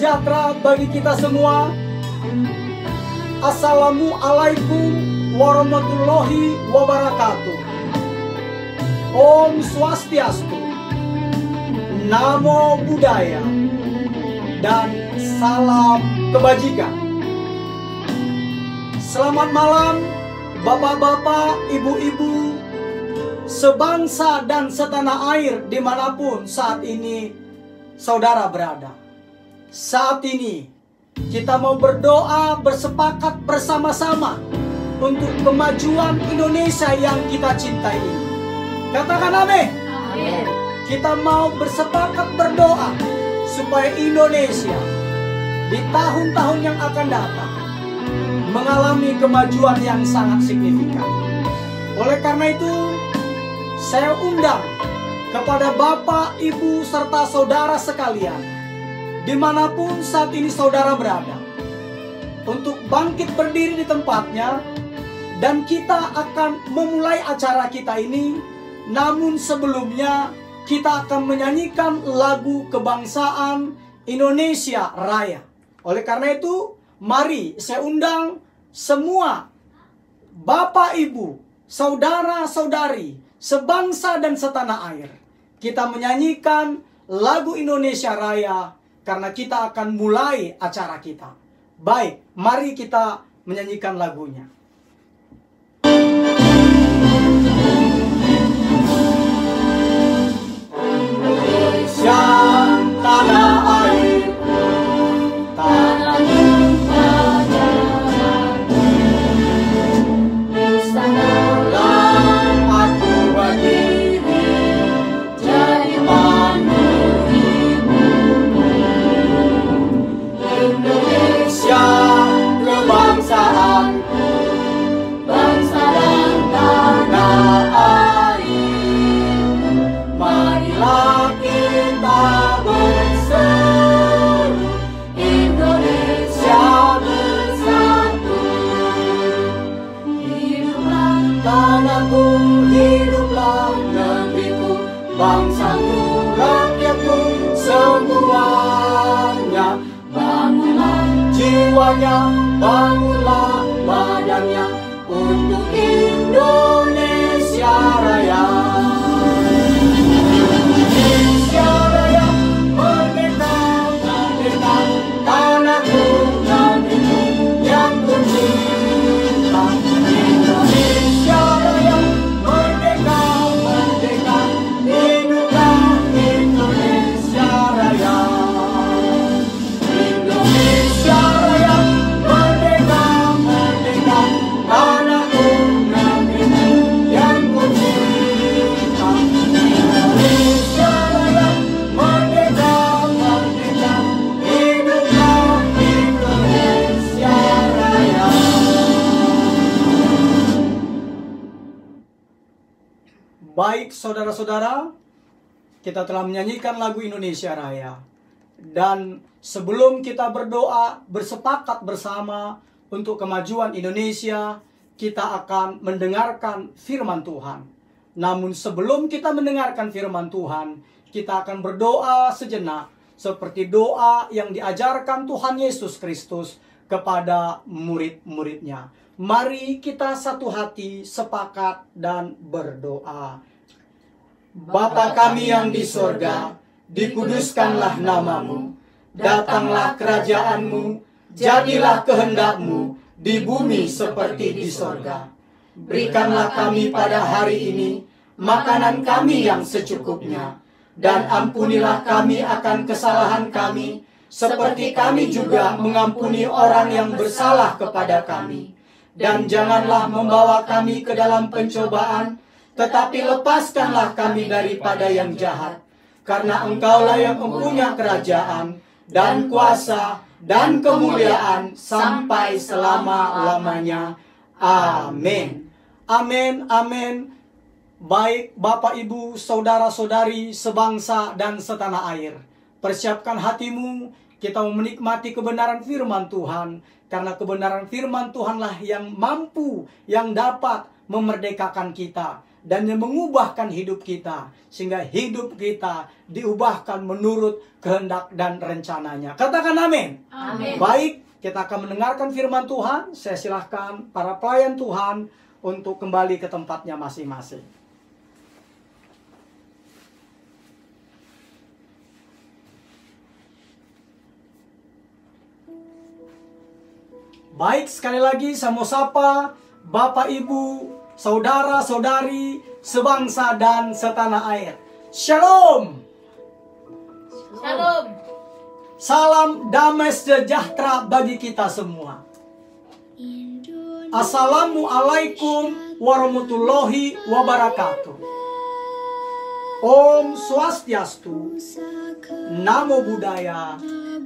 sejahtera bagi kita semua. Assalamualaikum warahmatullahi wabarakatuh. Om Swastiastu, Namo Buddhaya, dan salam kebajikan. Selamat malam Bapak-bapak, Ibu-ibu, sebangsa dan setanah air dimanapun saat ini saudara berada. Saat ini kita mau berdoa bersepakat bersama-sama untuk kemajuan Indonesia yang kita cintai ini. Katakan amin. Amin. Kita mau bersepakat berdoa supaya Indonesia di tahun-tahun yang akan datang mengalami kemajuan yang sangat signifikan. Oleh karena itu, saya undang kepada Bapak, Ibu, serta saudara sekalian, dimanapun saat ini saudara berada, untuk bangkit berdiri di tempatnya, dan kita akan memulai acara kita ini. Namun sebelumnya, kita akan menyanyikan lagu kebangsaan Indonesia Raya. Oleh karena itu, mari saya undang semua Bapak, Ibu, saudara-saudari, sebangsa dan setanah air. Kita menyanyikan lagu Indonesia Raya karena kita akan mulai acara kita. Baik, mari kita menyanyikan lagunya. Indonesia tanah airku, tanah pelajaranku, di sanalah aku berdiri, jadi pandu ibumu. Indonesia kebangsaanku, bangsa dan tanah air, marilah kita berseru, Indonesia bersatu. Hiduplah tanahku, hiduplah negeriku, bangsaku, rakyatku, semuanya. Bangunlah jiwanya, bangunlah badannya untuk Indonesia Raya. Indonesia Raya, merdeka, merdeka, tanahku, negeriku yang tercinta. Indonesia Raya, merdeka, merdeka, hiduplah Indonesia Raya. Indonesia Raya, merdeka, merdeka, tanahku, negeriku yang tercinta. Indonesia Raya, merdeka, merdeka, hiduplah Indonesia Raya. Baik saudara-saudara, kita telah menyanyikan lagu Indonesia Raya. Dan sebelum kita berdoa bersepakat bersama untuk kemajuan Indonesia, kita akan mendengarkan firman Tuhan. Namun sebelum kita mendengarkan firman Tuhan, kita akan berdoa sejenak seperti doa yang diajarkan Tuhan Yesus Kristus kepada murid-muridnya. Mari kita satu hati, sepakat dan berdoa. Bapa kami yang di sorga, dikuduskanlah namamu, datanglah kerajaanmu, jadilah kehendakmu di bumi seperti di sorga. Berikanlah kami pada hari ini makanan kami yang secukupnya, dan ampunilah kami akan kesalahan kami, seperti kami juga mengampuni orang yang bersalah kepada kami. Dan janganlah membawa kami ke dalam pencobaan, tetapi lepaskanlah kami daripada yang jahat. Karena Engkaulah yang mempunyai kerajaan, dan kuasa, dan kemuliaan, sampai selama-lamanya. Amin. Amin, amin. Baik Bapak, Ibu, saudara-saudari, sebangsa dan setanah air, persiapkan hatimu, kita mau menikmati kebenaran firman Tuhan. Karena kebenaran firman Tuhanlah yang mampu, yang dapat memerdekakan kita dan yang mengubahkan hidup kita, sehingga hidup kita diubahkan menurut kehendak dan rencananya. Katakan amin. Amin. Baik, kita akan mendengarkan firman Tuhan. Saya silahkan para pelayan Tuhan untuk kembali ke tempatnya masing-masing. Baik, sekali lagi saya mau sapa Bapak Ibu, saudara-saudari, sebangsa dan setanah air. Shalom. Shalom. Salam damai sejahtera bagi kita semua. Assalamualaikum warahmatullahi wabarakatuh. Om Swastiastu, Namo Buddhaya,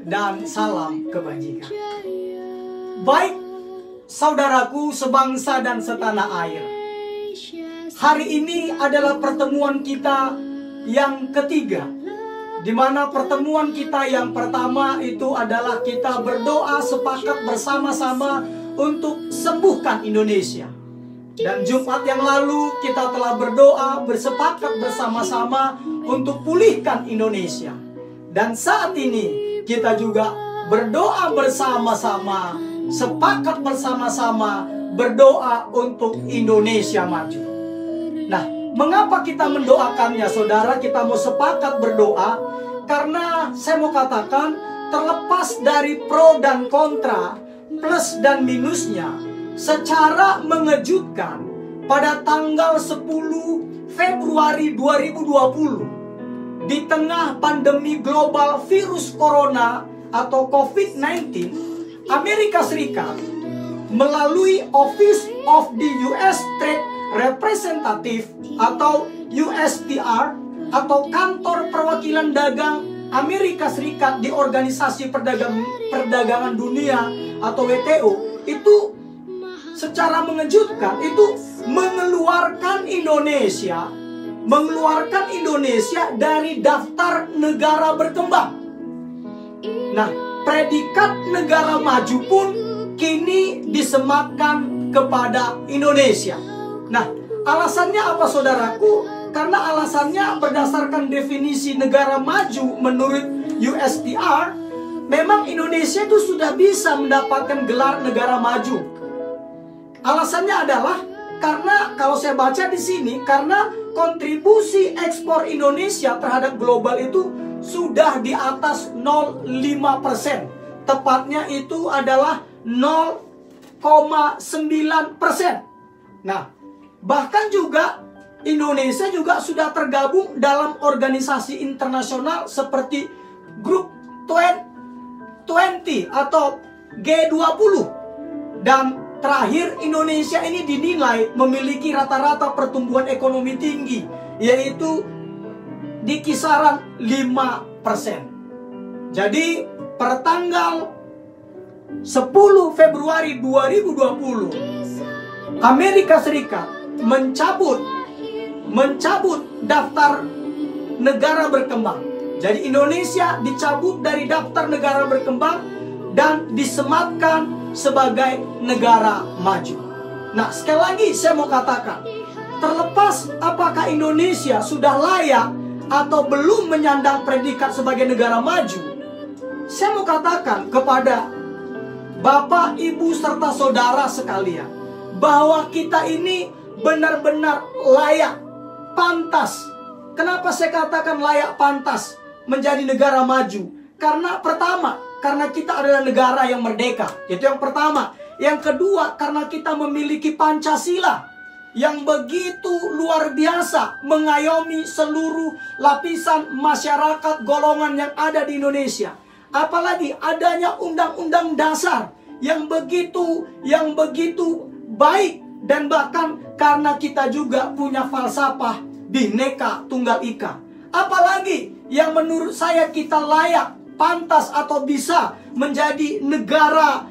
dan salam kebajikan. Baik, saudaraku sebangsa dan setanah air. Hari ini adalah pertemuan kita yang ketiga, di mana pertemuan kita yang pertama itu adalah kita berdoa sepakat bersama-sama untuk sembuhkan Indonesia. Dan Jumat yang lalu kita telah berdoa bersepakat bersama-sama untuk pulihkan Indonesia. Dan saat ini kita juga berdoa bersama-sama, sepakat bersama-sama berdoa untuk Indonesia maju. Nah, mengapa kita mendoakannya, saudara? Kita mau sepakat berdoa karena saya mau katakan, terlepas dari pro dan kontra, plus dan minusnya, secara mengejutkan pada tanggal 10 Februari 2020, di tengah pandemi global virus corona atau COVID-19, Amerika Serikat melalui Office of the US Trade Representative atau USTR atau Kantor Perwakilan Dagang Amerika Serikat di Organisasi Perdagangan Dunia atau WTO, itu secara mengejutkan itu mengeluarkan Indonesia dari daftar negara berkembang. Nah, predikat negara maju pun kini disematkan kepada Indonesia. Nah, alasannya apa, saudaraku? Karena alasannya berdasarkan definisi negara maju menurut USTR, memang Indonesia itu sudah bisa mendapatkan gelar negara maju. Alasannya adalah karena kalau saya baca di sini, karena kontribusi ekspor Indonesia terhadap global itu sudah di atas 0,5%. Tepatnya itu adalah 0,9%. Nah, bahkan juga Indonesia juga sudah tergabung dalam organisasi internasional seperti Grup 20 atau G20. Dan terakhir, Indonesia ini dinilai memiliki rata-rata pertumbuhan ekonomi tinggi, yaitu di kisaran 5%. Jadi per tanggal 10 Februari 2020, Amerika Serikat mencabut daftar negara berkembang. Jadi Indonesia dicabut dari daftar negara berkembang dan disematkan sebagai negara maju. Nah, sekali lagi saya mau katakan, terlepas apakah Indonesia sudah layak atau belum menyandang predikat sebagai negara maju, saya mau katakan kepada Bapak, Ibu, serta saudara sekalian, bahwa kita ini benar-benar layak, pantas. Kenapa saya katakan layak, pantas menjadi negara maju? Karena pertama, karena kita adalah negara yang merdeka. Itu yang pertama. Yang kedua, karena kita memiliki Pancasila yang begitu luar biasa mengayomi seluruh lapisan masyarakat golongan yang ada di Indonesia. Apalagi adanya undang-undang dasar yang begitu baik, dan bahkan karena kita juga punya falsafah Bhinneka Tunggal Ika. Apalagi yang menurut saya kita layak, pantas atau bisa menjadi negara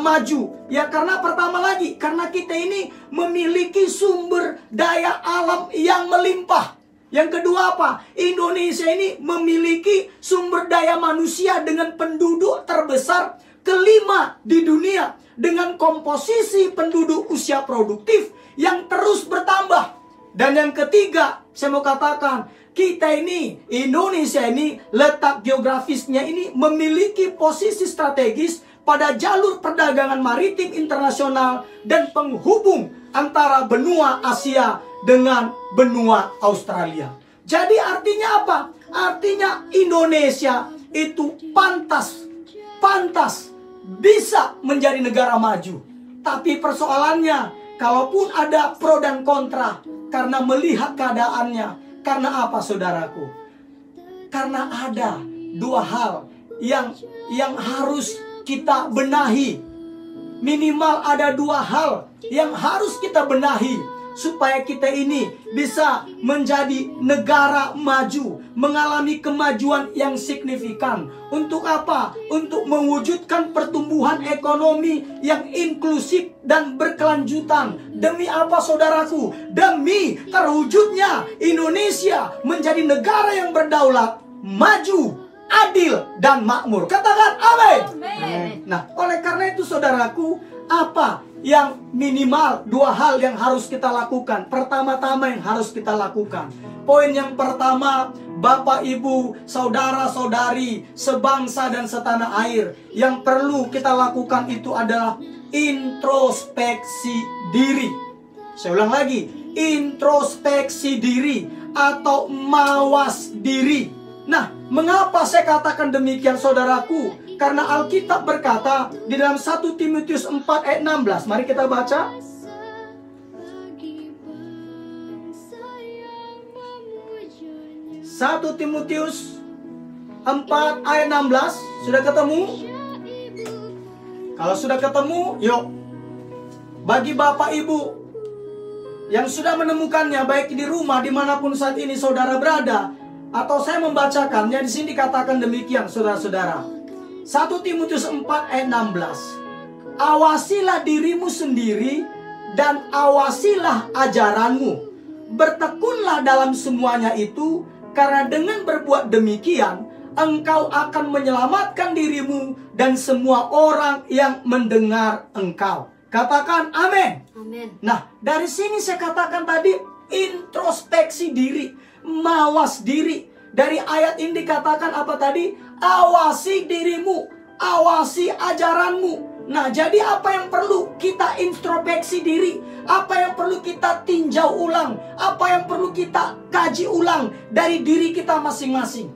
maju. Ya karena pertama lagi, karena kita ini memiliki sumber daya alam yang melimpah. Yang kedua apa? Indonesia ini memiliki sumber daya manusia dengan penduduk terbesar kelima di dunia, dengan komposisi penduduk usia produktif yang terus bertambah. Dan yang ketiga, saya mau katakan, kita ini, Indonesia ini, letak geografisnya ini memiliki posisi strategis pada jalur perdagangan maritim internasional dan penghubung antara benua Asia dengan benua Australia. Jadi artinya apa? Artinya Indonesia itu pantas bisa menjadi negara maju. Tapi persoalannya, kalaupun ada pro dan kontra, karena melihat keadaannya. Karena apa, saudaraku? Karena ada dua hal yang harus kita benahi. Minimal ada dua hal yang harus kita benahi supaya kita ini bisa menjadi negara maju, mengalami kemajuan yang signifikan. Untuk apa? Untuk mewujudkan pertumbuhan ekonomi yang inklusif dan berkelanjutan. Demi apa, saudaraku? Demi terwujudnya Indonesia menjadi negara yang berdaulat, maju, adil, dan makmur. Katakan amin. Nah, oleh karena itu, saudaraku, apa yang minimal dua hal yang harus kita lakukan? Pertama-tama yang harus kita lakukan, poin yang pertama, Bapak, Ibu, saudara-saudari, sebangsa dan setanah air, yang perlu kita lakukan itu adalah introspeksi diri. Saya ulang lagi, introspeksi diri atau mawas diri. Nah, mengapa saya katakan demikian, saudaraku? Karena Alkitab berkata di dalam 1 Timotius 4 ayat 16. Mari kita baca. 1 Timotius 4 ayat 16. Sudah ketemu? Kalau sudah ketemu, yuk. Bagi Bapak Ibu yang sudah menemukannya, baik di rumah, dimanapun saat ini saudara berada, atau saya membacakannya, di sini dikatakan demikian, saudara-saudara. 1 Timotius 4 ayat 16. Awasilah dirimu sendiri dan awasilah ajaranmu. Bertekunlah dalam semuanya itu, karena dengan berbuat demikian, engkau akan menyelamatkan dirimu dan semua orang yang mendengar engkau. Katakan amin. Amin. Nah, dari sini saya katakan tadi, introspeksi diri, mawas diri. Dari ayat ini dikatakan apa tadi? Awasi dirimu, awasi ajaranmu. Nah, jadi apa yang perlu kita introspeksi diri? Apa yang perlu kita tinjau ulang? Apa yang perlu kita kaji ulang dari diri kita masing-masing?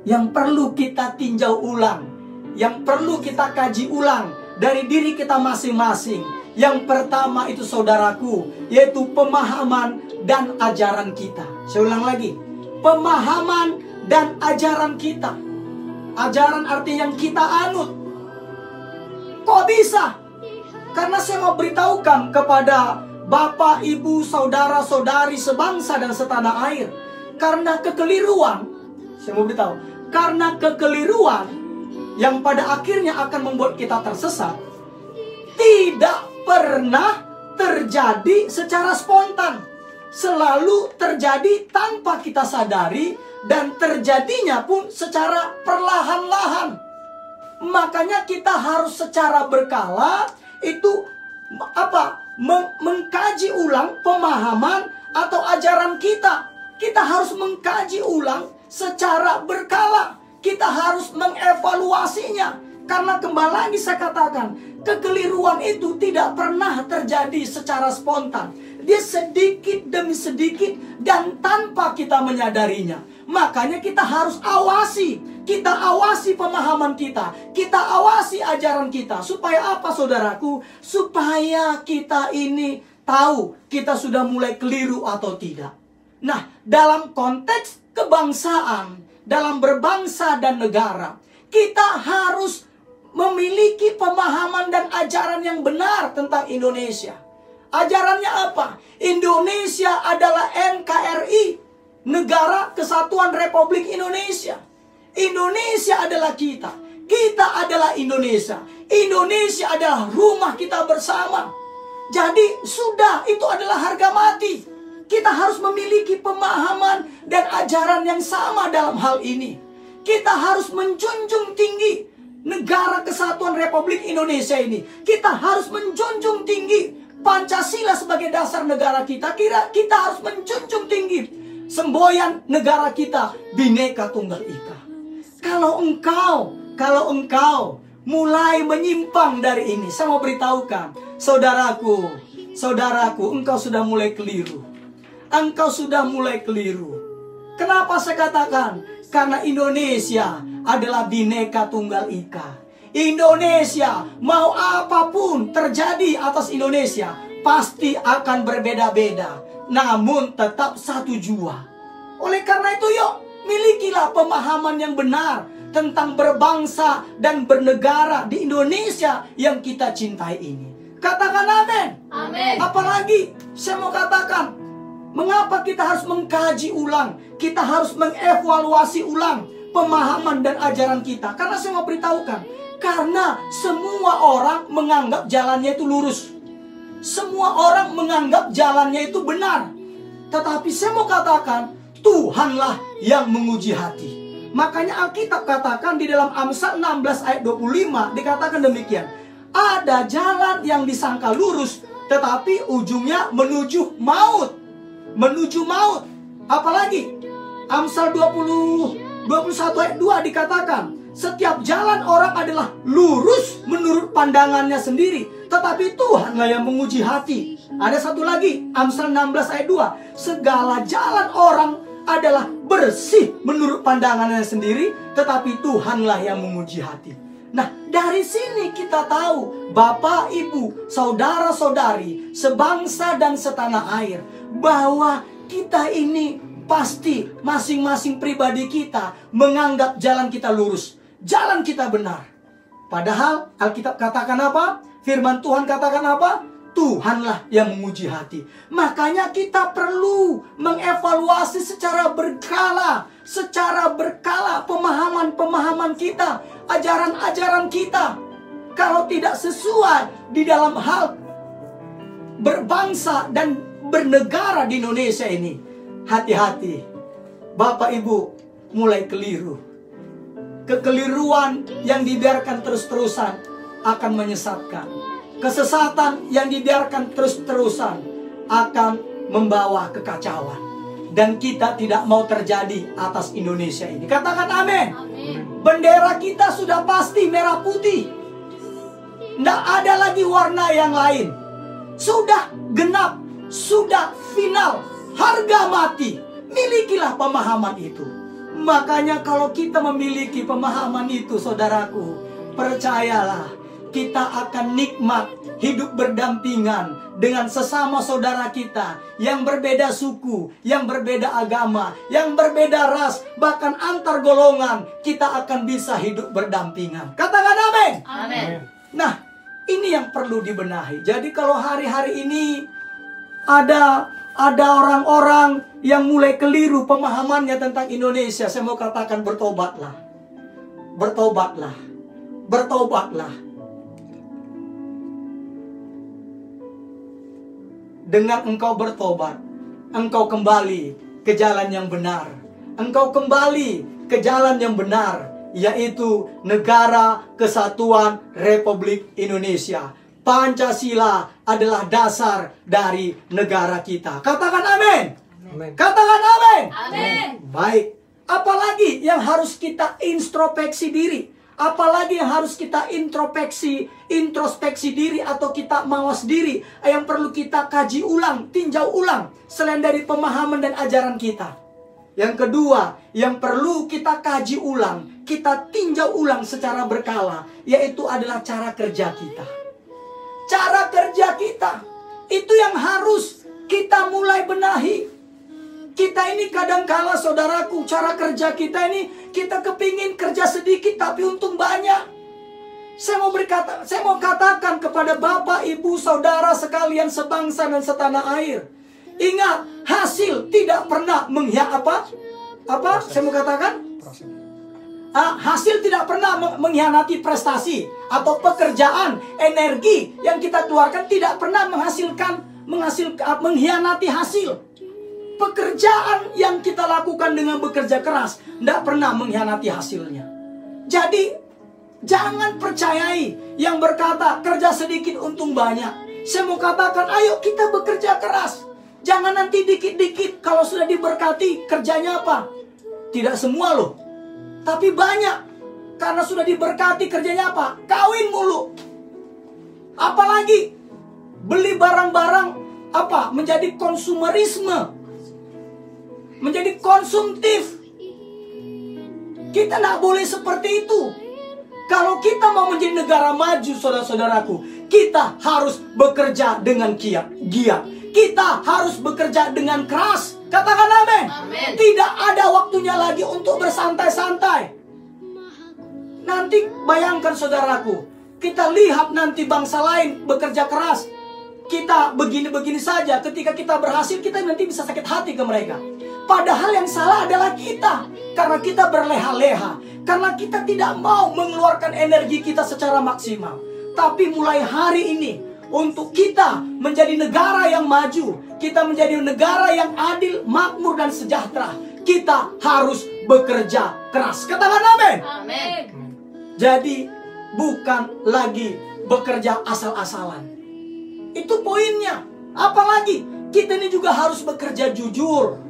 Yang perlu kita tinjau ulang, yang perlu kita kaji ulang dari diri kita masing-masing. Yang pertama itu, saudaraku, yaitu pemahaman dan ajaran kita. Saya ulang lagi, pemahaman dan ajaran kita. Ajaran artinya yang kita anut. Kok bisa? Karena saya mau beritahukan kepada Bapak, Ibu, saudara-saudari sebangsa dan setanah air, karena kekeliruan, saya mau beritahu, karena kekeliruan yang pada akhirnya akan membuat kita tersesat, tidak pernah terjadi secara spontan. Selalu terjadi tanpa kita sadari, dan terjadinya pun secara perlahan-lahan. Makanya kita harus secara berkala itu mengkaji ulang pemahaman atau ajaran kita. Kita harus mengkaji ulang secara berkala. Kita harus mengevaluasinya. Karena kembali lagi saya katakan, kekeliruan itu tidak pernah terjadi secara spontan. Dia sedikit demi sedikit dan tanpa kita menyadarinya. Makanya kita harus awasi. Kita awasi pemahaman kita. Kita awasi ajaran kita. Supaya apa, saudaraku? Supaya kita ini tahu kita sudah mulai keliru atau tidak. Nah, dalam konteks kebangsaan, dalam berbangsa dan negara, kita harus memiliki pemahaman dan ajaran yang benar tentang Indonesia. Ajarannya apa? Indonesia adalah NKRI, Negara Kesatuan Republik Indonesia. Indonesia adalah kita. Kita adalah Indonesia. Indonesia adalah rumah kita bersama. Jadi sudah, itu adalah harga mati. Kita harus memiliki pemahaman dan ajaran yang sama dalam hal ini. Kita harus menjunjung tinggi Negara Kesatuan Republik Indonesia ini. Kita harus menjunjung tinggi Pancasila sebagai dasar negara kita, kita harus menjunjung tinggi semboyan negara kita, Bhinneka Tunggal Ika. Kalau engkau mulai menyimpang dari ini, saya mau beritahukan, saudaraku, engkau sudah mulai keliru. Engkau sudah mulai keliru. Kenapa saya katakan? Karena Indonesia adalah Bhinneka Tunggal Ika. Indonesia, mau apapun terjadi atas Indonesia, pasti akan berbeda-beda, namun tetap satu jua. Oleh karena itu, yuk, milikilah pemahaman yang benar tentang berbangsa dan bernegara di Indonesia yang kita cintai ini. Katakan amin. Amin. Apalagi saya mau katakan, mengapa kita harus mengkaji ulang, kita harus mengevaluasi ulang pemahaman dan ajaran kita. Karena saya mau beritahukan, karena semua orang menganggap jalannya itu lurus, semua orang menganggap jalannya itu benar. Tetapi saya mau katakan, Tuhanlah yang menguji hati. Makanya Alkitab katakan di dalam Amsal 16 ayat 25, dikatakan demikian. Ada jalan yang disangka lurus, tetapi ujungnya menuju maut. Menuju maut. Apalagi Amsal 21 ayat 2 dikatakan, setiap jalan orang adalah lurus menurut pandangannya sendiri, tetapi Tuhanlah yang menguji hati. Ada satu lagi, Amsal 16 ayat 2. Segala jalan orang adalah bersih menurut pandangannya sendiri, tetapi Tuhanlah yang menguji hati. Nah, dari sini kita tahu, Bapak, Ibu, saudara-saudari, sebangsa dan setanah air, bahwa kita ini pasti masing-masing pribadi kita menganggap jalan kita lurus, jalan kita benar. Padahal Alkitab katakan apa? Firman Tuhan katakan apa? Tuhanlah yang menguji hati. Makanya kita perlu mengevaluasi secara berkala pemahaman-pemahaman kita, ajaran-ajaran kita. Kalau tidak sesuai di dalam hal berbangsa dan bernegara di Indonesia ini, hati-hati. Bapak Ibu mulai keliru. Kekeliruan yang dibiarkan terus-terusan akan menyesatkan. Kesesatan yang dibiarkan terus-terusan akan membawa kekacauan. Dan kita tidak mau terjadi atas Indonesia ini. Katakan amin. Bendera kita sudah pasti merah putih. Tidak ada lagi warna yang lain. Sudah genap, sudah final, harga mati. Milikilah pemahaman itu. Makanya kalau kita memiliki pemahaman itu, saudaraku, percayalah, kita akan nikmat hidup berdampingan dengan sesama saudara kita yang berbeda suku, yang berbeda agama, yang berbeda ras, bahkan antar golongan. Kita akan bisa hidup berdampingan. Katakan amin. Amin. Nah, ini yang perlu dibenahi. Jadi kalau hari-hari ini ada orang-orang yang mulai keliru pemahamannya tentang Indonesia, saya mau katakan bertobatlah. Bertobatlah. Bertobatlah. Dengan engkau bertobat, engkau kembali ke jalan yang benar. Engkau kembali ke jalan yang benar, yaitu Negara Kesatuan Republik Indonesia. Pancasila adalah dasar dari negara kita. Katakan amin. Katakan amin. Amin. Baik. Apalagi yang harus kita introspeksi diri? Apalagi yang harus kita introspeksi diri atau kita mawas diri, yang perlu kita kaji ulang, tinjau ulang selain dari pemahaman dan ajaran kita. Yang kedua, yang perlu kita kaji ulang, kita tinjau ulang secara berkala, yaitu adalah cara kerja kita. Cara kerja kita itu yang harus kita mulai benahi. Kita ini kadangkala, saudaraku, cara kerja kita ini, kita kepingin kerja sedikit tapi untung banyak. Saya mau katakan kepada Bapak, Ibu, saudara sekalian sebangsa dan setanah air. Ingat, hasil tidak pernah Saya mau katakan? Hasil tidak pernah mengkhianati prestasi atau pekerjaan, energi yang kita keluarkan tidak pernah mengkhianati hasil. Pekerjaan yang kita lakukan dengan bekerja keras tidak pernah mengkhianati hasilnya. Jadi jangan percayai yang berkata kerja sedikit untung banyak. Saya mau katakan, ayo kita bekerja keras. Jangan nanti dikit-dikit kalau sudah diberkati kerjanya apa? Tidak semua loh, tapi banyak. Karena sudah diberkati kerjanya apa? Kawin mulu. Apalagi beli barang-barang apa? Menjadi konsumerisme. Menjadi konsumtif. Kita tidak boleh seperti itu. Kalau kita mau menjadi negara maju, saudara-saudaraku, kita harus bekerja dengan giat. Kita harus bekerja dengan keras. Katakan amin. Tidak ada waktunya lagi untuk bersantai-santai. Nanti bayangkan saudaraku, kita lihat nanti bangsa lain bekerja keras. Kita begini-begini saja, ketika kita berhasil, kita nanti bisa sakit hati ke mereka. Padahal yang salah adalah kita. Karena kita berleha-leha. Karena kita tidak mau mengeluarkan energi kita secara maksimal. Tapi mulai hari ini, untuk kita menjadi negara yang maju, kita menjadi negara yang adil, makmur, dan sejahtera, kita harus bekerja keras. Katakan amin. Amin. Jadi bukan lagi bekerja asal-asalan. Itu poinnya. Apalagi kita ini juga harus bekerja jujur.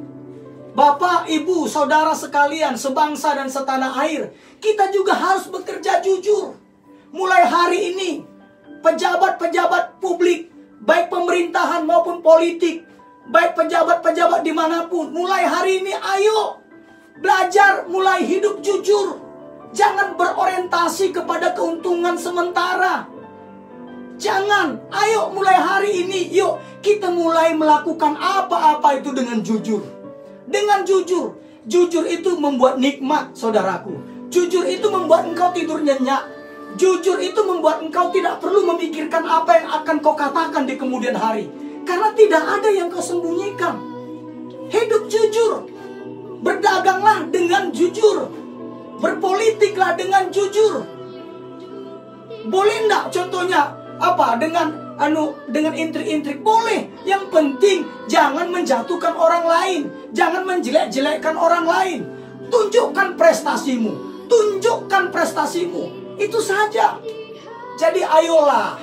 Bapak, ibu, saudara sekalian, sebangsa dan setanah air, kita juga harus bekerja jujur. Mulai hari ini, pejabat-pejabat publik, baik pemerintahan maupun politik, baik pejabat-pejabat dimanapun, mulai hari ini ayo belajar mulai hidup jujur. Jangan berorientasi kepada keuntungan sementara. Jangan. Ayo mulai hari ini, yuk kita mulai melakukan apa-apa itu dengan jujur. Dengan jujur. Jujur itu membuat nikmat, saudaraku. Jujur itu membuat engkau tidur nyenyak. Jujur itu membuat engkau tidak perlu memikirkan apa yang akan kau katakan di kemudian hari. Karena tidak ada yang kau sembunyikan. Hidup jujur. Berdaganglah dengan jujur. Berpolitiklah dengan jujur. Boleh enggak contohnya apa dengan intrik-intrik? Boleh. Yang penting jangan menjatuhkan orang lain, jangan menjelek-jelekkan orang lain. Tunjukkan prestasimu. Tunjukkan prestasimu. Itu saja. Jadi ayolah,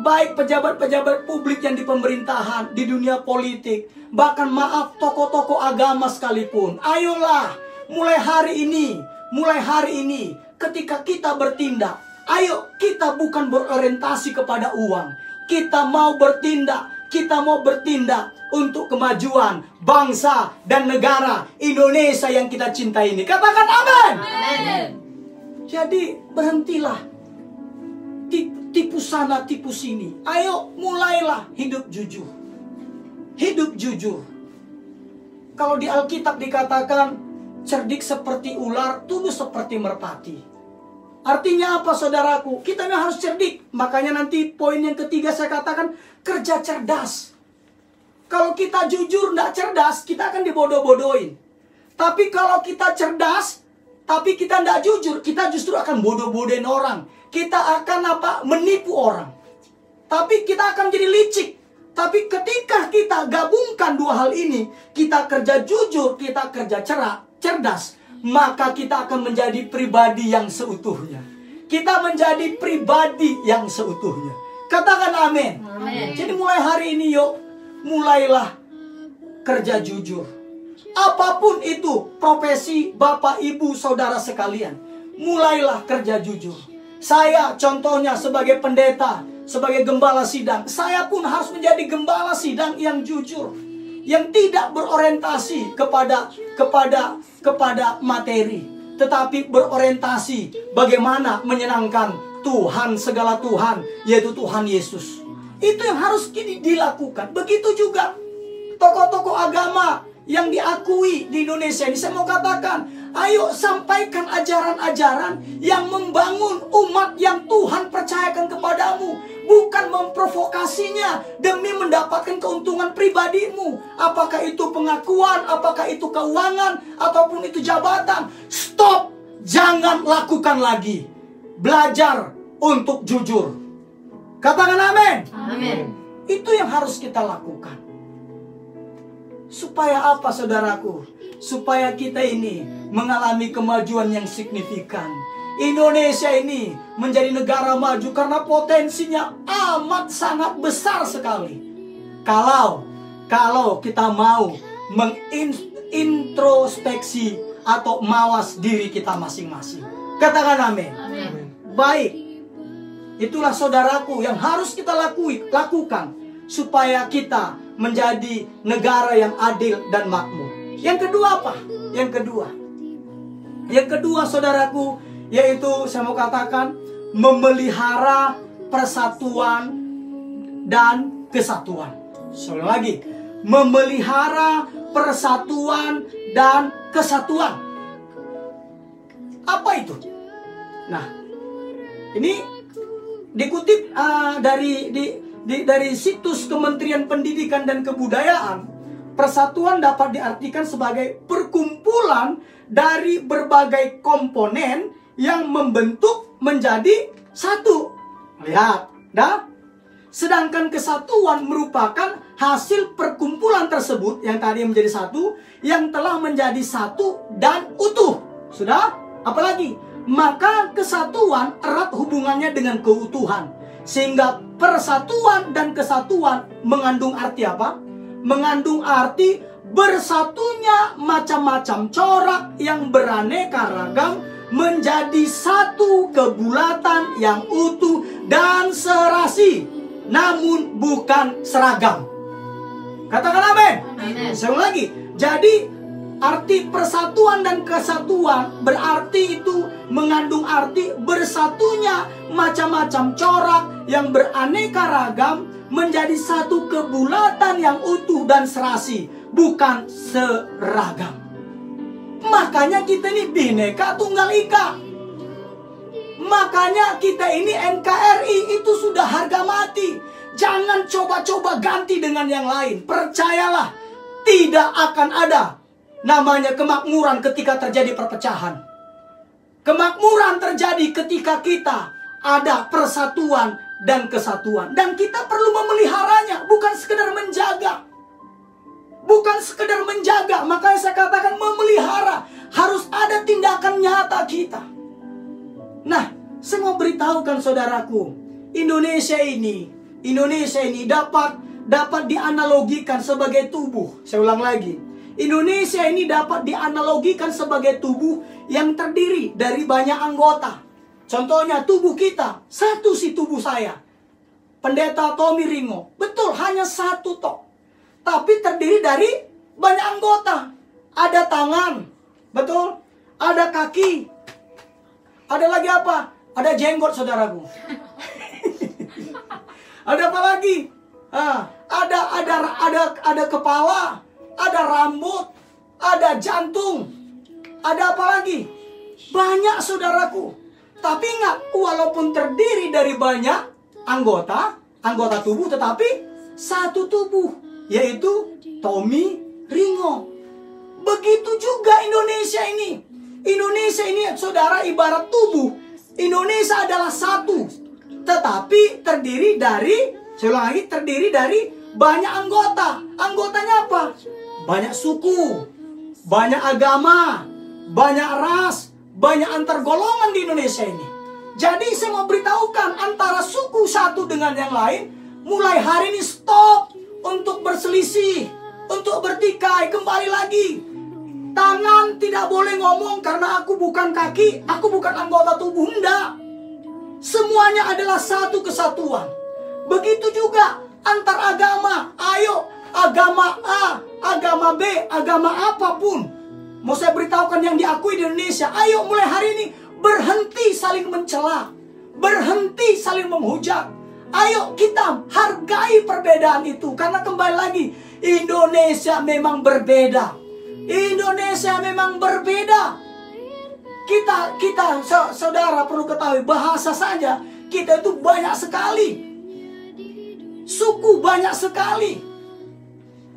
baik pejabat-pejabat publik yang di pemerintahan, di dunia politik, bahkan maaf tokoh-tokoh agama sekalipun, ayolah mulai hari ini, ketika kita bertindak, ayo kita bukan berorientasi kepada uang. Kita mau bertindak untuk kemajuan bangsa dan negara Indonesia yang kita cintai ini. Katakan amin. Amin. Jadi berhentilah tipu sana tipu sini. Ayo mulailah hidup jujur. Hidup jujur. Kalau di Alkitab dikatakan cerdik seperti ular, tulus seperti merpati. Artinya apa saudaraku? Kita memang harus cerdik. Makanya nanti poin yang ketiga saya katakan kerja cerdas. Kalau kita jujur tidak cerdas, kita akan dibodoh-bodohin. Tapi kalau kita cerdas, tapi kita tidak jujur, kita justru akan bodoh-bodohin orang. Kita akan menipu orang. Tapi kita akan jadi licik. Tapi ketika kita gabungkan dua hal ini, kita kerja jujur, kita kerja cerdas, maka kita akan menjadi pribadi yang seutuhnya. Kita menjadi pribadi yang seutuhnya. Katakan amin. Amin. Jadi mulai hari ini yuk, mulailah kerja jujur. Apapun itu profesi bapak, ibu, saudara sekalian, mulailah kerja jujur. Saya contohnya sebagai pendeta, sebagai gembala sidang, saya pun harus menjadi gembala sidang yang jujur, yang tidak berorientasi kepada materi, tetapi berorientasi bagaimana menyenangkan Tuhan, segala Tuhan, yaitu Tuhan Yesus. Itu yang harus dilakukan. Begitu juga tokoh-tokoh agama yang diakui di Indonesia ini, saya mau katakan, ayo sampaikan ajaran-ajaran yang membangun umat yang Tuhan percayakan kepadamu, bukan memprovokasinya demi mendapatkan keuntungan pribadimu. Apakah itu pengakuan, apakah itu keuangan, ataupun itu jabatan. Stop, jangan lakukan lagi. Belajar untuk jujur. Katakan amin. Amin. Itu yang harus kita lakukan. Supaya apa saudaraku? Supaya kita ini mengalami kemajuan yang signifikan. Indonesia ini menjadi negara maju karena potensinya amat sangat besar sekali. Kalau kita mau mengintrospeksi atau mawas diri kita masing-masing. Katakan amin. Baik. Itulah saudaraku yang harus kita lakukan supaya kita menjadi negara yang adil dan makmur. Yang kedua apa? Yang kedua saudaraku, yaitu saya mau katakan memelihara persatuan dan kesatuan. Sekali lagi, memelihara persatuan dan kesatuan. Apa itu? Nah, ini dikutip dari situs Kementerian Pendidikan dan Kebudayaan. Persatuan dapat diartikan sebagai perkumpulan dari berbagai komponen yang membentuk menjadi satu. Lihat, dah. Sedangkan kesatuan merupakan hasil perkumpulan tersebut yang tadi menjadi satu, yang telah menjadi satu dan utuh. Sudah? Apalagi? Maka kesatuan erat hubungannya dengan keutuhan. Sehingga persatuan dan kesatuan mengandung arti apa? Mengandung arti bersatunya macam-macam corak yang beraneka ragam menjadi satu kebulatan yang utuh dan serasi, namun bukan seragam. Katakan amin. Sekali lagi, jadi arti persatuan dan kesatuan berarti itu mengandung arti bersatunya macam-macam corak yang beraneka ragam menjadi satu kebulatan yang utuh dan serasi, bukan seragam. Makanya kita ini Bhinneka Tunggal Ika. Makanya kita ini NKRI itu sudah harga mati. Jangan coba-coba ganti dengan yang lain. Percayalah, tidak akan ada namanya kemakmuran ketika terjadi perpecahan. Kemakmuran terjadi ketika kita ada persatuan dan kesatuan. Dan kita perlu memeliharanya, bukan sekedar menjaga. Bukan sekedar menjaga, makanya saya katakan memelihara. Harus ada tindakan nyata kita. Nah, saya mau beritahukan saudaraku, Indonesia ini dapat dianalogikan sebagai tubuh. Saya ulang lagi. Indonesia ini dapat dianalogikan sebagai tubuh yang terdiri dari banyak anggota. Contohnya tubuh kita, satu si tubuh saya, Pendeta Tommy Ringo. Betul, hanya satu toh. Tapi terdiri dari banyak anggota. Ada tangan, betul. Ada kaki. Ada lagi apa? Ada jenggot, saudaraku. Ada apa lagi? Ada kepala, ada rambut, ada jantung. Ada apa lagi? Banyak, saudaraku. Tapi ingat, walaupun terdiri dari banyak anggota tubuh, tetapi satu tubuh, yaitu Tommy Ringo. Begitu juga Indonesia ini. Indonesia ini, saudara, ibarat tubuh. Indonesia adalah satu, tetapi terdiri dari, saya ulang lagi, terdiri dari banyak anggota. Anggotanya apa? Banyak suku, banyak agama, banyak ras, banyak antar golongan di Indonesia ini. Jadi saya mau beritahukan, antara suku satu dengan yang lain, mulai hari ini stop untuk berselisih, untuk bertikai. Kembali lagi, tangan tidak boleh ngomong karena aku bukan kaki, aku bukan anggota tubuh. Enggak. Semuanya adalah satu kesatuan. Begitu juga antar agama. Ayo, agama A, agama B, agama apapun, mau saya beritahukan yang diakui di Indonesia. Ayo mulai hari ini berhenti saling mencela, berhenti saling menghujat. Ayo kita hargai perbedaan itu. Karena kembali lagi, Indonesia memang berbeda. Indonesia memang berbeda. Kita saudara perlu ketahui, bahasa saja kita itu banyak sekali. Suku banyak sekali.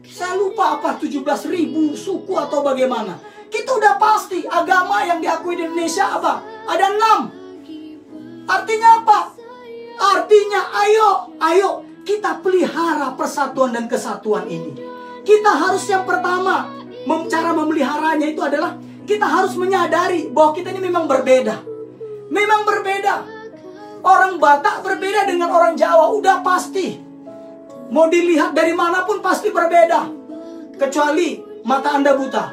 Saya lupa apa 17.000 suku atau bagaimana. Kita udah pasti agama yang diakui di Indonesia apa? Ada 6. Artinya apa? Artinya ayo kita pelihara persatuan dan kesatuan ini. Kita harus yang pertama, cara memeliharanya itu adalah kita harus menyadari bahwa kita ini memang berbeda. Memang berbeda. Orang Batak berbeda dengan orang Jawa, udah pasti. Mau dilihat dari manapun pasti berbeda. Kecuali mata Anda buta.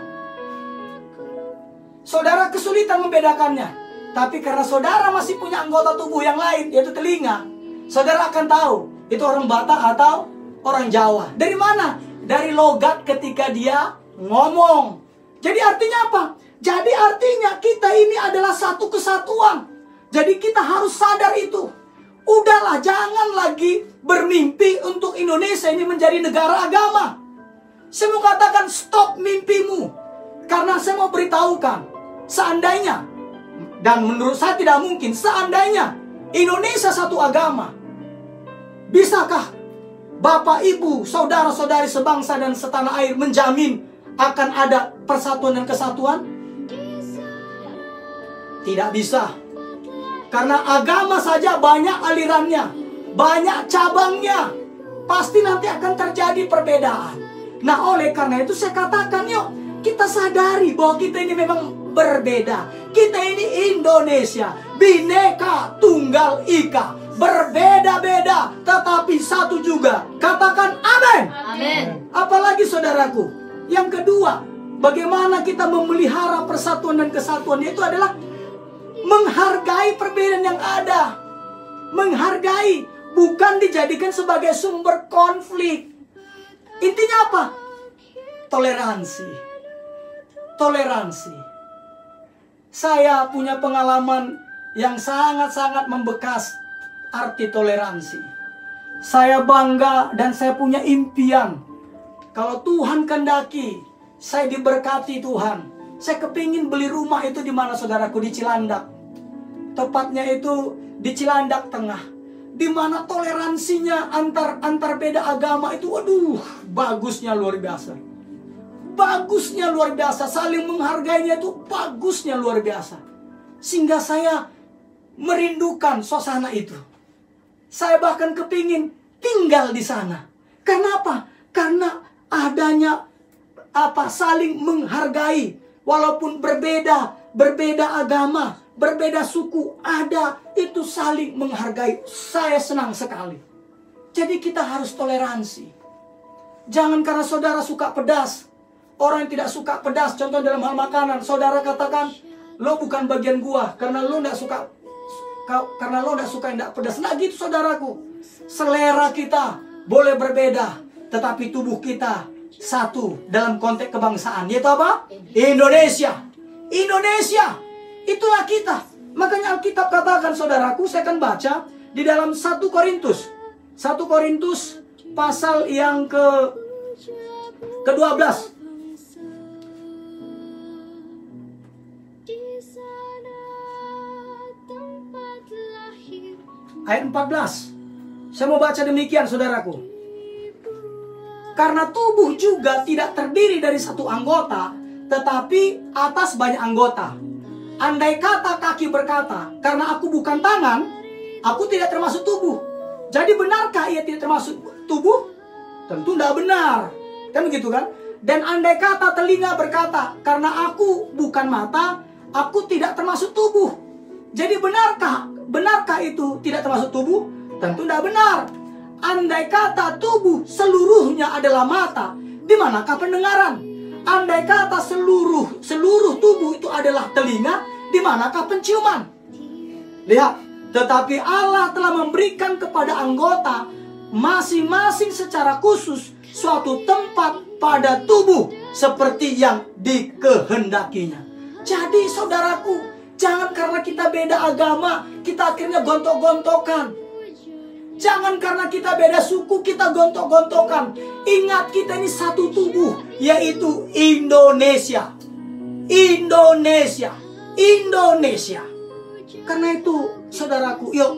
Saudara kesulitan membedakannya. Tapi karena saudara masih punya anggota tubuh yang lain, yaitu telinga, saudara akan tahu itu orang Batak atau orang Jawa. Dari mana? Dari logat ketika dia ngomong. Jadi artinya apa? Jadi artinya kita ini adalah satu kesatuan. Jadi kita harus sadar itu. Udahlah, jangan lagi bermimpi untuk Indonesia ini menjadi negara agama. Saya mau katakan stop mimpimu. Karena saya mau beritahukan, seandainya, dan menurut saya tidak mungkin, seandainya Indonesia satu agama, bisakah Bapak, Ibu, saudara-saudari sebangsa dan setanah air menjamin akan ada persatuan dan kesatuan? Tidak bisa. Karena agama saja banyak alirannya, banyak cabangnya. Pasti nanti akan terjadi perbedaan. Nah, oleh karena itu saya katakan, yuk kita sadari bahwa kita ini memang berbeda. Kita ini Indonesia, Bhinneka Tunggal Ika. Berbeda-beda, tetapi satu juga. Katakan amin. Amin. Apalagi saudaraku, yang kedua, bagaimana kita memelihara persatuan dan kesatuan, yaitu adalah menghargai perbedaan yang ada. Menghargai, bukan dijadikan sebagai sumber konflik. Intinya apa? Toleransi. Toleransi. Saya punya pengalaman yang sangat-sangat membekas arti toleransi. Saya bangga dan saya punya impian. Kalau Tuhan kehendaki, saya diberkati Tuhan. Saya kepingin beli rumah itu di mana saudaraku? Di Cilandak. Tepatnya itu di Cilandak Tengah. Di mana toleransinya antar beda agama itu, waduh, bagusnya luar biasa. Bagusnya luar biasa. Saling menghargainya itu bagusnya luar biasa. Sehingga saya merindukan suasana itu. Saya bahkan kepingin tinggal di sana. Karena apa? Karena adanya saling menghargai. Walaupun berbeda agama, berbeda suku, ada itu saling menghargai. Saya senang sekali. Jadi kita harus toleransi. Jangan karena saudara suka pedas, orang yang tidak suka pedas, contoh dalam hal makanan, saudara katakan, lo bukan bagian gua karena lo tidak suka yang tidak pedas. Nah gitu saudaraku. Selera kita boleh berbeda, tetapi tubuh kita satu dalam konteks kebangsaan. Yaitu apa? Indonesia. Indonesia. Itulah kita. Makanya Alkitab katakan saudaraku, saya akan baca di dalam 1 Korintus. 1 Korintus pasal yang ke-12. Ayat 14. Saya mau baca demikian saudaraku. Karena tubuh juga tidak terdiri dari satu anggota, tetapi atas banyak anggota. Andai kata kaki berkata, karena aku bukan tangan, aku tidak termasuk tubuh. Jadi benarkah ia tidak termasuk tubuh? Tentu tidak benar. Kan begitu kan? Dan andai kata telinga berkata, karena aku bukan mata, aku tidak termasuk tubuh. Jadi benarkah itu tidak termasuk tubuh? Tentu tidak benar. Andai kata tubuh seluruhnya adalah mata, di manakah pendengaran? Andai kata seluruh tubuh itu adalah telinga, di manakah penciuman? Lihat, tetapi Allah telah memberikan kepada anggota masing-masing secara khusus suatu tempat pada tubuh seperti yang dikehendakinya. Jadi saudaraku, jangan karena kita beda agama, kita akhirnya gontok-gontokan. Jangan karena kita beda suku, kita gontok-gontokan. Ingat, kita ini satu tubuh, yaitu Indonesia. Indonesia. Indonesia. Karena itu, saudaraku, yuk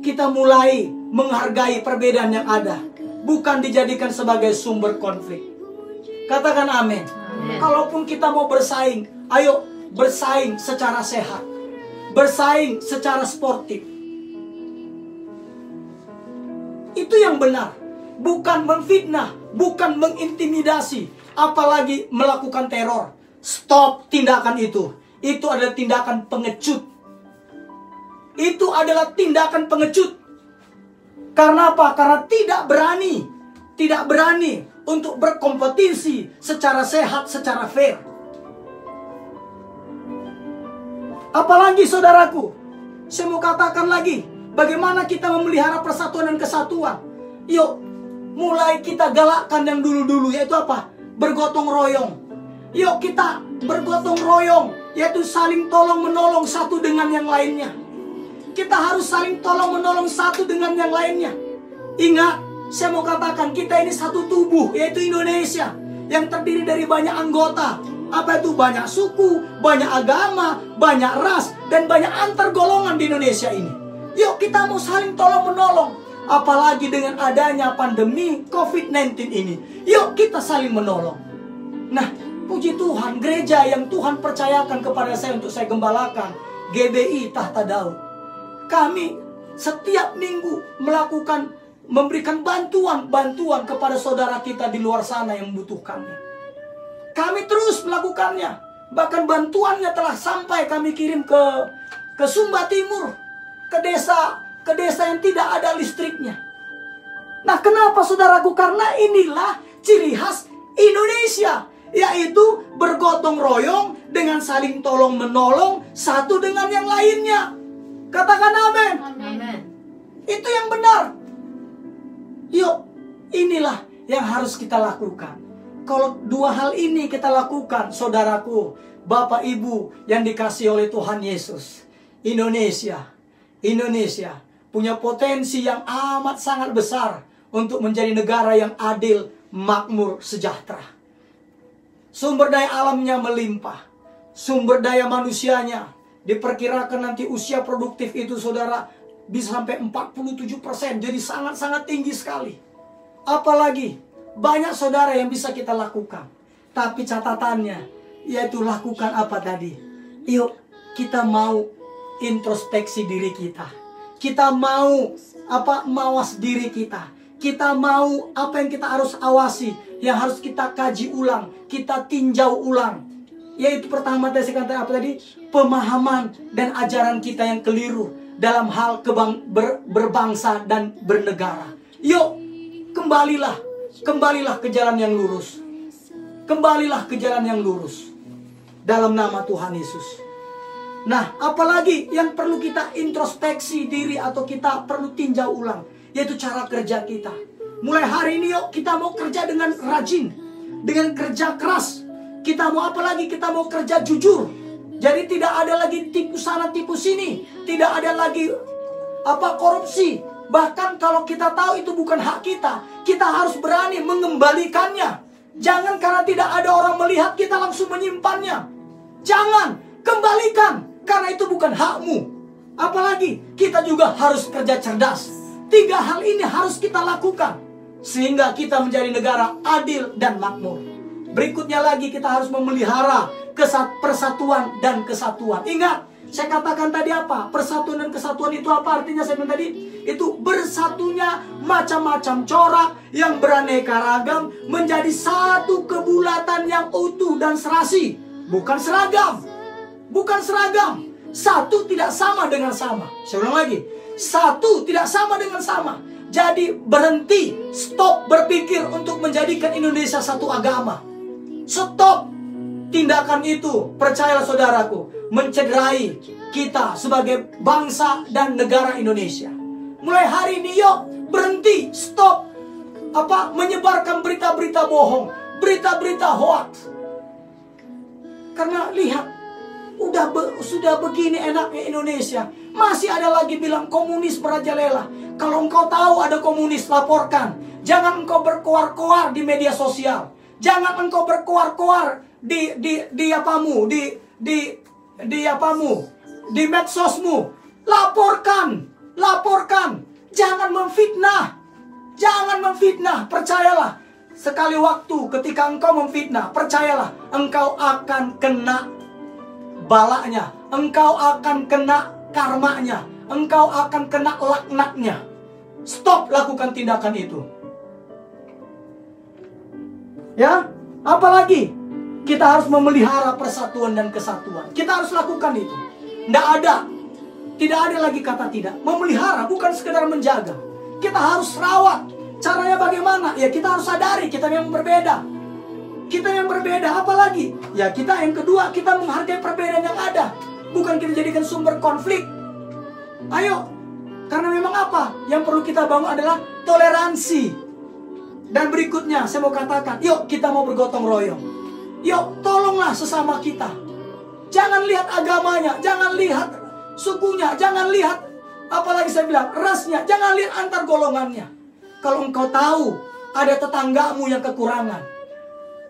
kita mulai menghargai perbedaan yang ada. Bukan dijadikan sebagai sumber konflik. Katakan amin. Kalaupun kita mau bersaing, ayo bersaing secara sehat, bersaing secara sportif. Itu yang benar, bukan memfitnah, bukan mengintimidasi, apalagi melakukan teror. Stop tindakan itu. Itu adalah tindakan pengecut. itu adalah tindakan pengecut. Karena apa? Karena tidak berani untuk berkompetisi secara sehat, secara fair. Apalagi saudaraku, saya mau katakan lagi, bagaimana kita memelihara persatuan dan kesatuan. Yuk, mulai kita galakkan yang dulu-dulu, yaitu apa? Bergotong royong. Yuk kita bergotong royong, yaitu saling tolong menolong satu dengan yang lainnya. Kita harus saling tolong menolong satu dengan yang lainnya. Ingat, saya mau katakan kita ini satu tubuh, yaitu Indonesia, yang terdiri dari banyak anggota. Apa itu? Banyak suku, banyak agama, banyak ras, dan banyak antar golongan di Indonesia ini. Yuk kita mau saling tolong menolong. Apalagi dengan adanya pandemi COVID-19 ini, yuk kita saling menolong. Nah, puji Tuhan, gereja yang Tuhan percayakan kepada saya untuk saya gembalakan, GBI Tahta Daud, kami setiap minggu memberikan bantuan kepada saudara kita di luar sana yang membutuhkannya. Kami terus melakukannya. Bahkan bantuannya telah sampai kami kirim ke Sumba Timur, ke desa yang tidak ada listriknya. Nah, kenapa saudaraku? Karena inilah ciri khas Indonesia, yaitu bergotong royong dengan saling tolong menolong satu dengan yang lainnya. Katakan amin. Amin. Itu yang benar. Yuk, inilah yang harus kita lakukan. Kalau dua hal ini kita lakukan, saudaraku, Bapak Ibu yang dikasihi oleh Tuhan Yesus, Indonesia punya potensi yang amat sangat besar untuk menjadi negara yang adil, makmur, sejahtera. Sumber daya alamnya melimpah, sumber daya manusianya diperkirakan nanti usia produktif itu, saudara, bisa sampai 47%, jadi sangat-sangat tinggi sekali. Apalagi banyak saudara yang bisa kita lakukan. Tapi catatannya, yaitu lakukan apa tadi? Yuk, kita mau introspeksi diri kita. Kita mau mawas diri kita. Kita mau apa yang kita harus awasi, yang harus kita kaji ulang, kita tinjau ulang. Yaitu pertama tadi saya katakan apa tadi? Pemahaman dan ajaran kita yang keliru dalam hal berbangsa dan bernegara. Yuk, kembalilah ke jalan yang lurus. Kembalilah ke jalan yang lurus. Dalam nama Tuhan Yesus. Nah, apalagi yang perlu kita introspeksi diri atau kita perlu tinjau ulang, yaitu cara kerja kita. Mulai hari ini yuk kita mau kerja dengan rajin, dengan kerja keras. Kita mau apa lagi? Kita mau kerja jujur. Jadi tidak ada lagi tipu sana tipu sini, tidak ada lagi korupsi. Bahkan kalau kita tahu itu bukan hak kita harus berani mengembalikannya. Jangan karena tidak ada orang melihat kita langsung menyimpannya. Jangan, kembalikan, karena itu bukan hakmu. Apalagi kita juga harus kerja cerdas. 3 hal ini harus kita lakukan sehingga kita menjadi negara adil dan makmur. Berikutnya lagi kita harus memelihara persatuan dan kesatuan. Ingat, saya katakan tadi apa? Persatuan dan kesatuan itu apa artinya? Saya bilang tadi, itu bersatunya macam-macam corak yang beraneka ragam menjadi satu kebulatan yang utuh dan serasi. Bukan seragam. Bukan seragam. Satu tidak sama dengan sama. Saya ulang lagi. Satu tidak sama dengan sama. Jadi berhenti, stop berpikir untuk menjadikan Indonesia satu agama. Stop tindakan itu, percayalah saudaraku, mencederai kita sebagai bangsa dan negara Indonesia. Mulai hari ini yuk berhenti, stop menyebarkan berita-berita bohong, berita-berita hoax. Karena lihat, sudah begini enaknya Indonesia, masih ada lagi bilang komunis merajalela. Kalau engkau tahu ada komunis, laporkan. Jangan engkau berkoar-koar di media sosial. Jangan engkau berkoar-koar di medsosmu. Laporkan. Jangan memfitnah. Percayalah, sekali waktu ketika engkau memfitnah, percayalah, engkau akan kena balaknya, engkau akan kena karmanya, engkau akan kena laknatnya. Stop lakukan tindakan itu. Ya, apalagi kita harus memelihara persatuan dan kesatuan. Kita harus lakukan itu. Tidak Tidak ada lagi kata tidak. Memelihara bukan sekedar menjaga. Kita harus rawat. Caranya bagaimana? Ya kita harus sadari kita memang berbeda. Kita yang berbeda, apalagi? Ya kita yang kedua, kita menghargai perbedaan yang ada. Bukan kita jadikan sumber konflik. Ayo, karena memang apa? Yang perlu kita bangun adalah toleransi. Dan berikutnya, saya mau katakan, yuk kita mau bergotong royong. Yuk, tolonglah sesama kita. Jangan lihat agamanya, jangan lihat sukunya, jangan lihat, apalagi saya bilang, rasnya, jangan lihat antar golongannya. Kalau engkau tahu, ada tetanggamu yang kekurangan.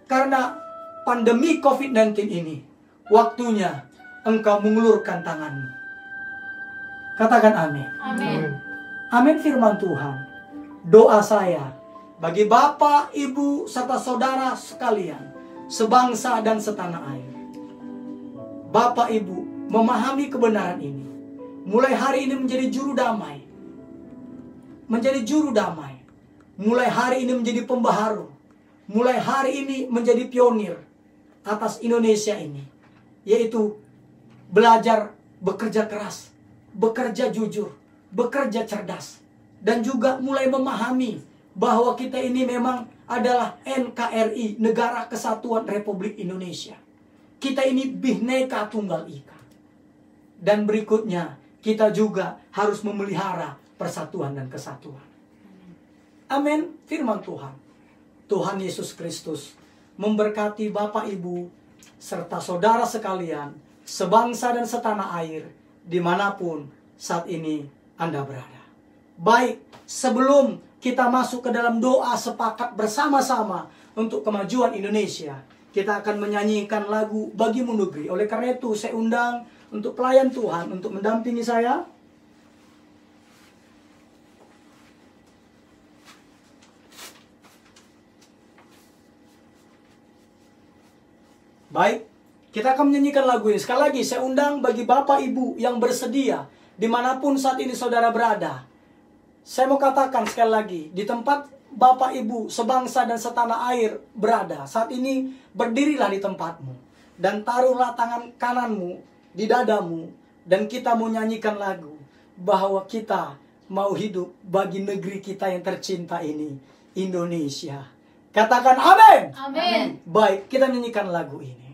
Karena pandemi COVID-19 ini, waktunya engkau mengulurkan tanganmu. Katakan amin. Amin. Amin firman Tuhan. Doa saya bagi Bapak, Ibu, serta saudara sekalian, sebangsa dan setanah air. Bapak, Ibu, memahami kebenaran ini. Mulai hari ini menjadi juru damai. Menjadi juru damai. Mulai hari ini menjadi pembaharu. Mulai hari ini menjadi pionir atas Indonesia ini. Yaitu belajar bekerja keras, bekerja jujur, bekerja cerdas. Dan juga mulai memahami bahwa kita ini memang adalah NKRI, Negara Kesatuan Republik Indonesia. Kita ini Bhinneka Tunggal Ika. Dan berikutnya, kita juga harus memelihara persatuan dan kesatuan. Amin, firman Tuhan. Tuhan Yesus Kristus memberkati Bapak Ibu serta saudara sekalian, sebangsa dan setanah air, dimanapun saat ini Anda berada. Baik, sebelum kita masuk ke dalam doa sepakat bersama-sama untuk kemajuan Indonesia, kita akan menyanyikan lagu Bagimu Negeri. Oleh karena itu, saya undang untuk pelayan Tuhan untuk mendampingi saya. Baik, kita akan menyanyikan lagu ini. Sekali lagi, saya undang bagi Bapak Ibu yang bersedia, dimanapun saat ini saudara berada. Saya mau katakan sekali lagi, di tempat Bapak Ibu sebangsa dan setanah air berada, saat ini berdirilah di tempatmu. Dan taruhlah tangan kananmu di dadamu, dan kita mau nyanyikan lagu, bahwa kita mau hidup bagi negeri kita yang tercinta ini, Indonesia. Katakan amin. Amin. Baik, kita nyanyikan lagu ini.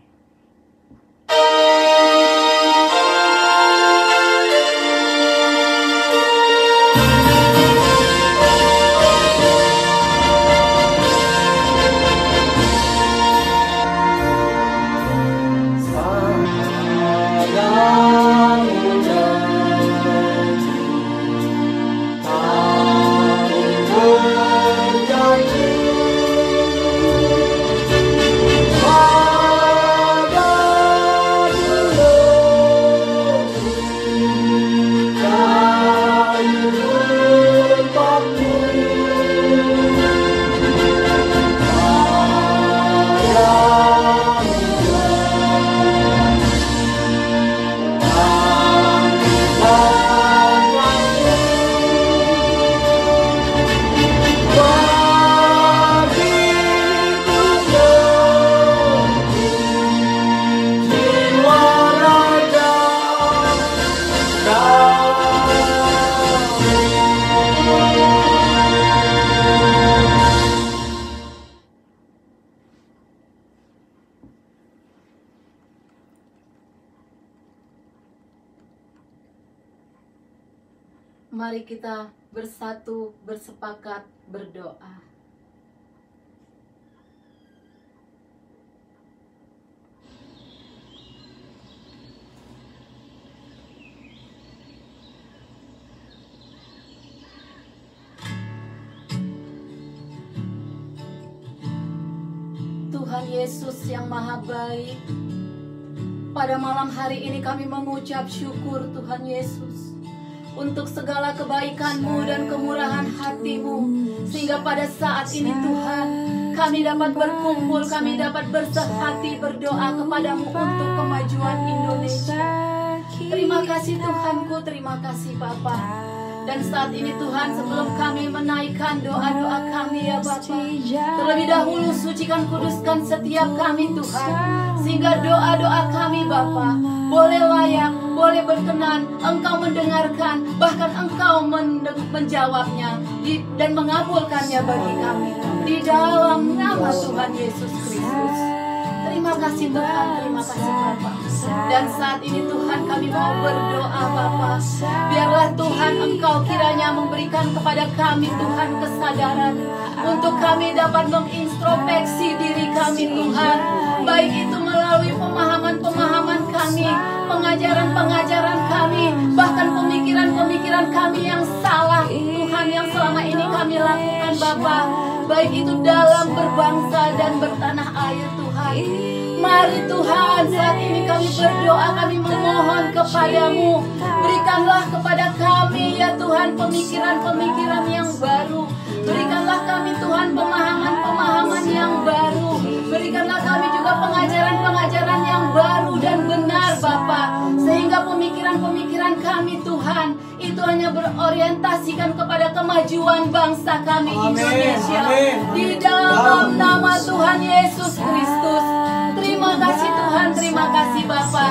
Mari kita bersatu, bersepakat, berdoa. Tuhan Yesus yang Maha Baik, pada malam hari ini kami mengucap syukur Tuhan Yesus untuk segala kebaikan-Mu dan kemurahan hati-Mu, sehingga pada saat ini Tuhan, kami dapat berkumpul, kami dapat bersehati berdoa kepada-Mu untuk kemajuan Indonesia. Terima kasih Tuhanku, terima kasih Bapa. Dan saat ini Tuhan, sebelum kami menaikkan doa-doa kami ya Bapa, terlebih dahulu sucikan, kuduskan setiap kami Tuhan, sehingga doa-doa kami Bapa boleh layak, boleh berkenan, Engkau mendengarkan, bahkan Engkau menjawabnya dan mengabulkannya bagi kami. Di dalam nama Tuhan Yesus Kristus. Terima kasih Tuhan, terima kasih Bapa. Dan saat ini Tuhan kami mau berdoa Bapa. Biarlah Tuhan Engkau kiranya memberikan kepada kami Tuhan kesadaran untuk kami dapat mengintrospeksi diri kami Tuhan. Baik itu melalui pemahaman-pemahaman kami, pengajaran-pengajaran kami, bahkan pemikiran-pemikiran kami yang salah Tuhan yang selama ini kami lakukan Bapa. Baik itu dalam berbangsa dan bertanah air Tuhan. Mari Tuhan, saat ini kami berdoa, kami memohon kepadamu. Berikanlah kepada kami ya Tuhan pemikiran-pemikiran yang baru. Berikanlah kami Tuhan pemahaman-pemahaman yang baru. Berikanlah kami juga pengajaran-pengajaran yang baru dan benar Bapa. Sehingga pemikiran-pemikiran kami Tuhan itu hanya berorientasikan kepada kemajuan bangsa kami Indonesia. Di dalam nama Tuhan Yesus Kristus. Terima kasih Tuhan, terima kasih Bapa.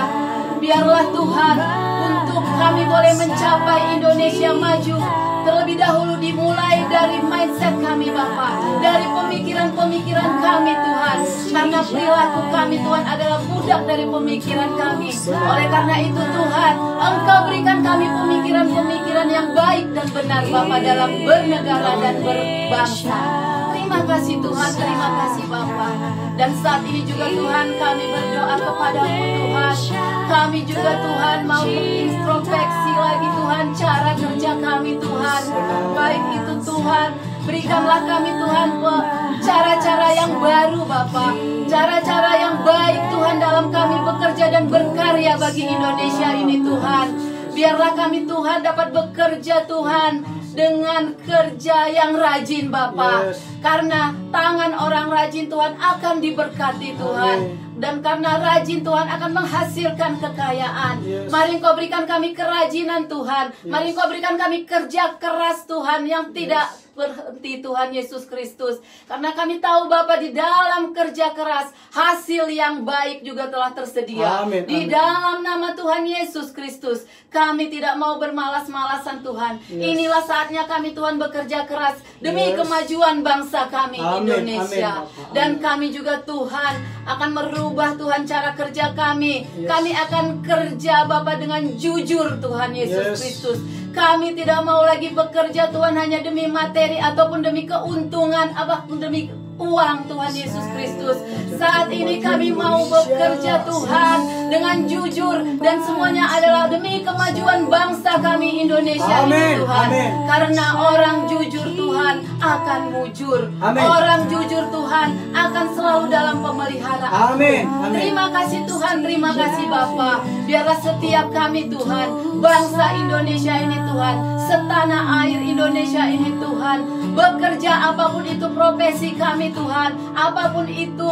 Biarlah Tuhan untuk kami boleh mencapai Indonesia maju. Terlebih dahulu dimulai dari mindset kami Bapa, dari pemikiran-pemikiran kami Tuhan. Karena perilaku kami Tuhan adalah budak dari pemikiran kami. Oleh karena itu Tuhan, Engkau berikan kami pemikiran-pemikiran yang baik dan benar Bapa dalam bernegara dan berbangsa. Terima kasih Tuhan, terima kasih Bapa. Dan saat ini juga Tuhan kami berdoa kepadamu Tuhan. Kami juga Tuhan mau mengintrospeksi lagi Tuhan cara kerja kami Tuhan. Baik itu Tuhan, berikanlah kami Tuhan cara-cara yang baru Bapa. Cara-cara yang baik Tuhan dalam kami bekerja dan berkarya bagi Indonesia ini Tuhan. Biarlah kami Tuhan dapat bekerja Tuhan dengan kerja yang rajin Bapa. Karena tangan orang rajin Tuhan akan diberkati Tuhan. Dan karena rajin Tuhan akan menghasilkan kekayaan. Mari Engkau berikan kami kerajinan Tuhan. Mari Engkau berikan kami kerja keras Tuhan yang tidak berhenti Tuhan Yesus Kristus. Karena kami tahu Bapa di dalam kerja keras hasil yang baik juga telah tersedia. Amin, di dalam nama Tuhan Yesus Kristus kami tidak mau bermalas-malasan Tuhan. Inilah saatnya kami Tuhan bekerja keras demi kemajuan bangsa kami Indonesia. Dan kami juga Tuhan akan merubah Tuhan cara kerja kami. Kami akan kerja Bapa dengan jujur Tuhan Yesus Kristus. Kami tidak mau lagi bekerja Tuhan hanya demi materi ataupun demi keuntungan ataupun demi uang Tuhan Yesus Kristus. Saat ini kami mau bekerja Tuhan dengan jujur dan semuanya adalah demi kemajuan bangsa kami Indonesia ini Tuhan. Karena orang jujur Tuhan akan mujur. Orang jujur Tuhan akan selalu dalam pemeliharaan. Terima kasih Tuhan, terima kasih Bapa. Biarlah setiap kami Tuhan, bangsa Indonesia ini Tuhan, setanah air Indonesia ini Tuhan, bekerja apapun itu profesi kami Tuhan, apapun itu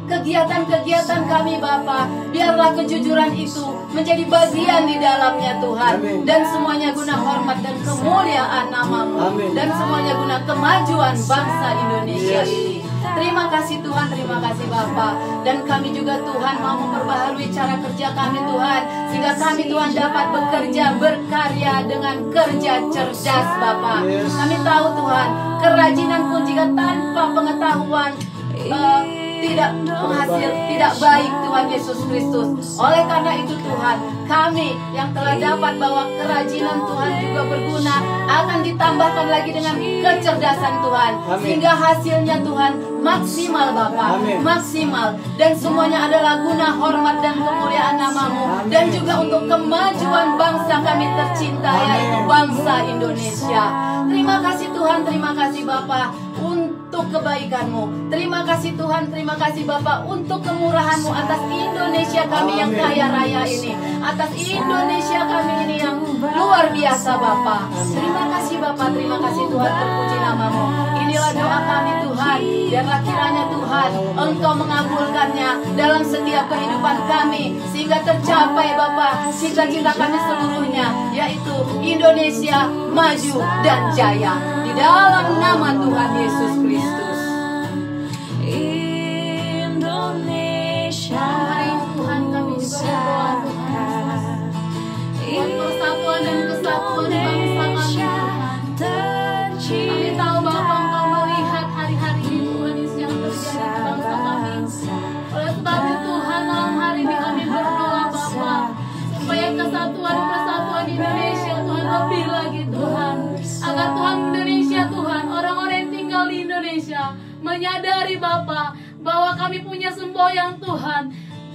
kegiatan-kegiatan kami Bapa, biarlah kejujuran itu menjadi bagian di dalamnya Tuhan. Dan semuanya guna hormat dan kemuliaan nama-Mu. Dan semuanya guna kemajuan bangsa Indonesia ini. Terima kasih Tuhan, terima kasih Bapa. Dan kami juga Tuhan mau memperbaharui cara kerja kami Tuhan, sehingga kami Tuhan dapat bekerja, berkarya dengan kerja cerdas Bapa. Kami tahu Tuhan, kerajinan pun jika tanpa pengetahuan tidak menghasil, tidak baik Tuhan Yesus Kristus. Oleh karena itu Tuhan, kami yang telah dapat bahwa kerajinan Tuhan juga berguna, akan ditambahkan lagi dengan kecerdasan Tuhan, sehingga hasilnya Tuhan maksimal Bapa, maksimal, dan semuanya adalah guna hormat dan kemuliaan nama-Mu, dan juga untuk kemajuan bangsa kami tercinta, yaitu bangsa Indonesia. Terima kasih Tuhan, terima kasih Bapa untuk kebaikan-Mu. Terima kasih Tuhan, terima kasih Bapa untuk kemurahan-Mu atas Indonesia kami yang kaya raya ini, atas Indonesia kami ini yang luar biasa Bapa. Terima kasih Bapa, terima kasih Tuhan, terpuji nama-Mu. Inilah doa kami Tuhan. Biarlah kiranya Tuhan Engkau mengabulkannya dalam setiap kehidupan kami, sehingga tercapai Bapa cita-cita kami seluruhnya, yaitu Indonesia maju dan jaya. Di dalam nama Tuhan Yesus Kristus. Indonesia. Hari Tuhan kami juga berdoa Tuhan. kesatuan bangsa kami Tuhan. Kami tahu Bapa Engkau melihat hari-hari ini Tuhan Yesus yang terjadi di bangsa kami. Oleh sebab itu Tuhan, malam hari ini kami berdoa Bapa, supaya kesatuan dan persatuan di Indonesia Tuhan lebih lagi Tuhan. Agar Tuhan Indonesia Tuhan, orang-orang yang tinggal di Indonesia menyadari Bapa bahwa kami punya semboyan Tuhan.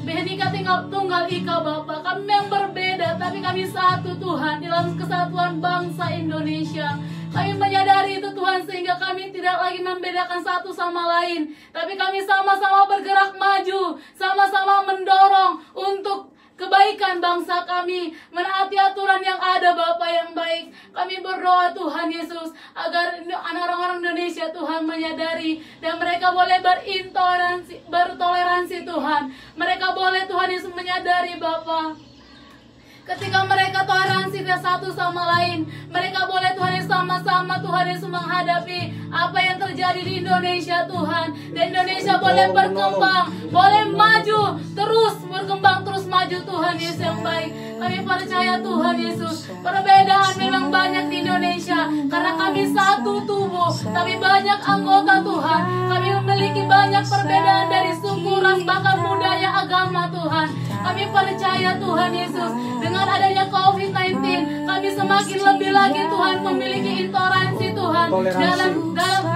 Bhinneka Tunggal Ika Bapa. Kami yang berbeda tapi kami satu Tuhan dalam kesatuan bangsa Indonesia. Kami menyadari itu Tuhan, sehingga kami tidak lagi membedakan satu sama lain, tapi kami sama-sama bergerak maju, sama-sama mendorong untuk kebaikan bangsa kami, menaati aturan yang ada Bapa yang baik. Kami berdoa Tuhan Yesus agar orang-orang Indonesia Tuhan menyadari, dan mereka boleh bertoleransi Tuhan. Mereka boleh Tuhan Yesus menyadari Bapa, ketika mereka toleransi satu sama lain, mereka boleh Tuhan Yesus sama-sama Tuhan Yesus menghadapi apa yang terjadi di Indonesia Tuhan. Dan Indonesia boleh berkembang, boleh maju, terus berkembang, terus maju Tuhan Yesus yang baik. Kami percaya Tuhan Yesus, perbedaan memang banyak di Indonesia karena kami satu tubuh, tapi banyak anggota Tuhan. Kami memiliki banyak perbedaan dari suku, ras, bahkan budaya, agama Tuhan. Kami percaya Tuhan Yesus, dengan adanya COVID-19 kami semakin lebih lagi Tuhan memiliki intoleransi Tuhan, dalam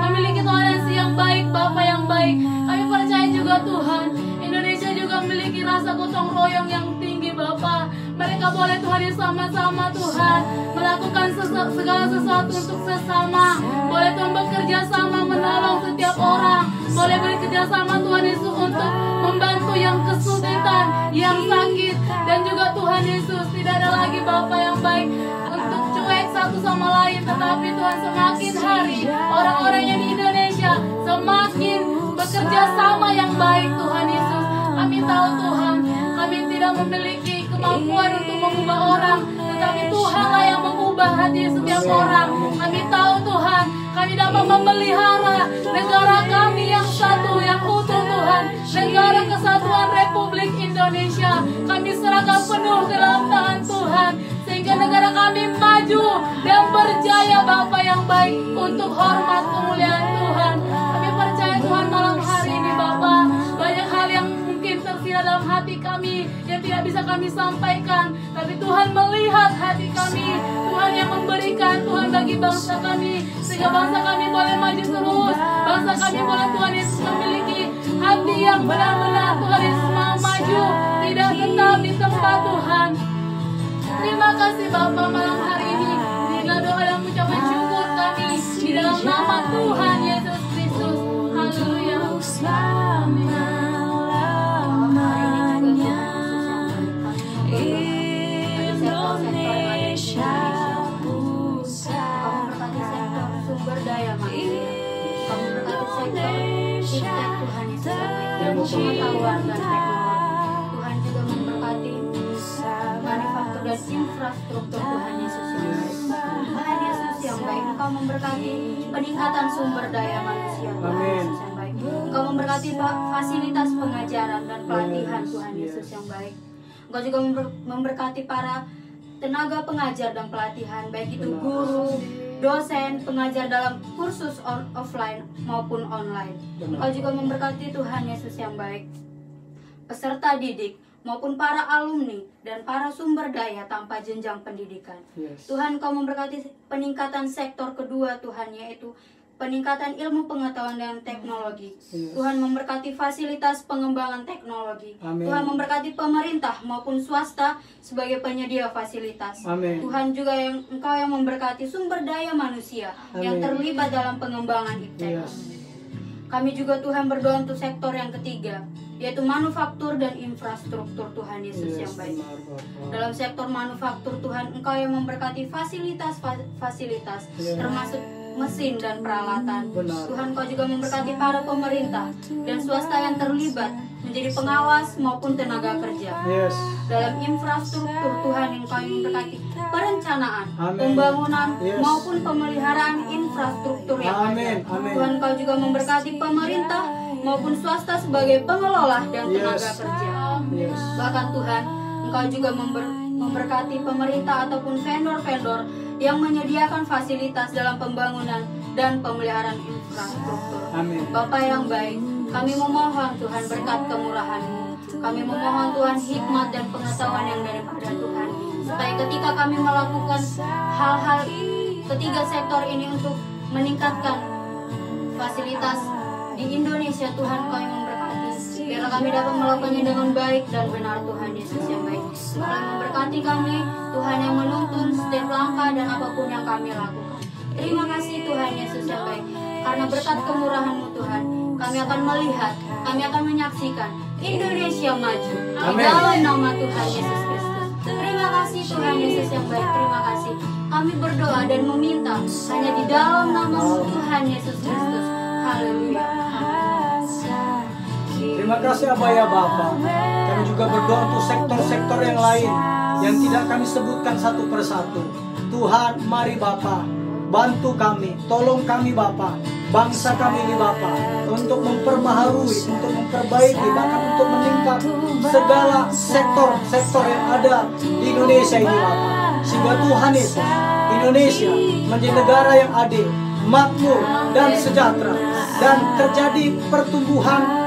memiliki toleransi yang baik Bapa yang baik. Kami percaya juga Tuhan, Indonesia juga memiliki rasa gotong royong yang tinggi Bapa. Mereka boleh Tuhan sama-sama Tuhan melakukan segala sesuatu untuk sesama. Boleh Tuhan bekerja sama menolong setiap orang. Boleh bekerja sama Tuhan Yesus untuk membantu yang kesulitan, yang sakit. Dan juga Tuhan Yesus, tidak ada lagi Bapa yang baik untuk cuek satu sama lain, tetapi Tuhan semakin hari orang-orang yang di Indonesia semakin bekerja sama yang baik Tuhan Yesus. Kami tahu Tuhan, kami tidak memiliki kemampuan untuk mengubah orang, tetapi Tuhanlah yang mengubah hati setiap orang. Kami tahu Tuhan, kami dapat memelihara negara kami yang satu, yang utuh Tuhan, negara kesatuan Republik Indonesia. Kami serahkan penuh ke dalam tangan Tuhan, sehingga negara kami maju dan berjaya Bapa yang baik untuk hormat kemuliaan Tuhan. Kami percaya Tuhan, malam hari ini Bapa, banyak hal yang mungkin tersirat dalam hati kami yang tidak bisa kami sampaikan, tapi Tuhan melihat hati kami. Tuhan yang memberikan Tuhan bagi bangsa kami, sehingga bangsa kami boleh maju terus. Bangsa kami boleh Tuhan Yesus memiliki hati yang benar-benar Tuhan Yesus mau maju, tidak tetap di tempat Tuhan. Terima kasih Bapa, malam hari ini bila doa dan ucapan syukur kami di dalam nama Tuhan Yesus Kristus. Haleluya. Indonesia sumber daya manusia, kamu berkati sektor Tuhan Yesus, pengetahuan dan teknologi. Tuhan juga memberkati manufaktur dan infrastruktur Tuhan Yesus yang baik. Tuhan Yesus yang baik, Engkau memberkati peningkatan sumber daya manusia Tuhan Yesus yang baik. Engkau memberkati fasilitas pengajaran dan pelatihan Tuhan Yesus yang baik. Engkau juga memberkati para tenaga pengajar dan pelatihan, baik itu guru, dosen, pengajar dalam kursus offline maupun online. Engkau juga memberkati Tuhan Yesus yang baik peserta didik maupun para alumni dan para sumber daya tanpa jenjang pendidikan. Tuhan, Engkau memberkati peningkatan sektor kedua Tuhan, yaitu peningkatan ilmu pengetahuan dan teknologi. Tuhan memberkati fasilitas pengembangan teknologi. Tuhan memberkati pemerintah maupun swasta sebagai penyedia fasilitas. Tuhan juga Engkau yang memberkati sumber daya manusia yang terlibat dalam pengembangan iptek. Kami juga Tuhan berdoa untuk sektor yang ketiga, yaitu manufaktur dan infrastruktur Tuhan Yesus yang baik. Dalam sektor manufaktur Tuhan, Engkau yang memberkati fasilitas termasuk mesin dan peralatan. Tuhan, Kau juga memberkati para pemerintah dan swasta yang terlibat menjadi pengawas maupun tenaga kerja. Dalam infrastruktur Tuhan, Engkau yang memberkati perencanaan, pembangunan maupun pemeliharaan infrastruktur yang ada. Tuhan, Kau juga memberkati pemerintah maupun swasta sebagai pengelola dan tenaga kerja. Bahkan Tuhan, Engkau juga memberkati pemerintah ataupun vendor-vendor yang menyediakan fasilitas dalam pembangunan dan pemeliharaan infrastruktur. Amin. Bapa yang baik, kami memohon Tuhan berkat kemurahan-Mu. Kami memohon Tuhan hikmat dan pengetahuan yang daripada Tuhan, supaya ketika kami melakukan hal-hal ketiga sektor ini untuk meningkatkan fasilitas di Indonesia, Tuhan kami memberkati. Biarlah kami dapat melakukannya dengan baik dan benar, Tuhan Yesus yang baik. Kami memberkati kami, Tuhan yang menuntun setiap langkah dan apapun yang kami lakukan. Terima kasih Tuhan Yesus yang baik. Karena berkat kemurahan-Mu Tuhan, kami akan melihat, kami akan menyaksikan Indonesia maju. Amin. Dalam nama Tuhan Yesus Kristus. Terima kasih Tuhan Yesus yang baik. Terima kasih. Kami berdoa dan meminta hanya di dalam nama Tuhan Yesus Kristus. Haleluya. Terima kasih Abah ya Bapa. Kami juga berdoa untuk sektor-sektor yang lain yang tidak kami sebutkan satu persatu. Tuhan, mari Bapa, bantu kami, tolong kami Bapa, bangsa kami ini Bapa, untuk memperbaharui, untuk memperbaiki, bahkan untuk meningkat segala sektor-sektor yang ada di Indonesia ini Bapa. Sehingga Tuhan Yesus, Indonesia menjadi negara yang adil, makmur dan sejahtera, dan terjadi pertumbuhan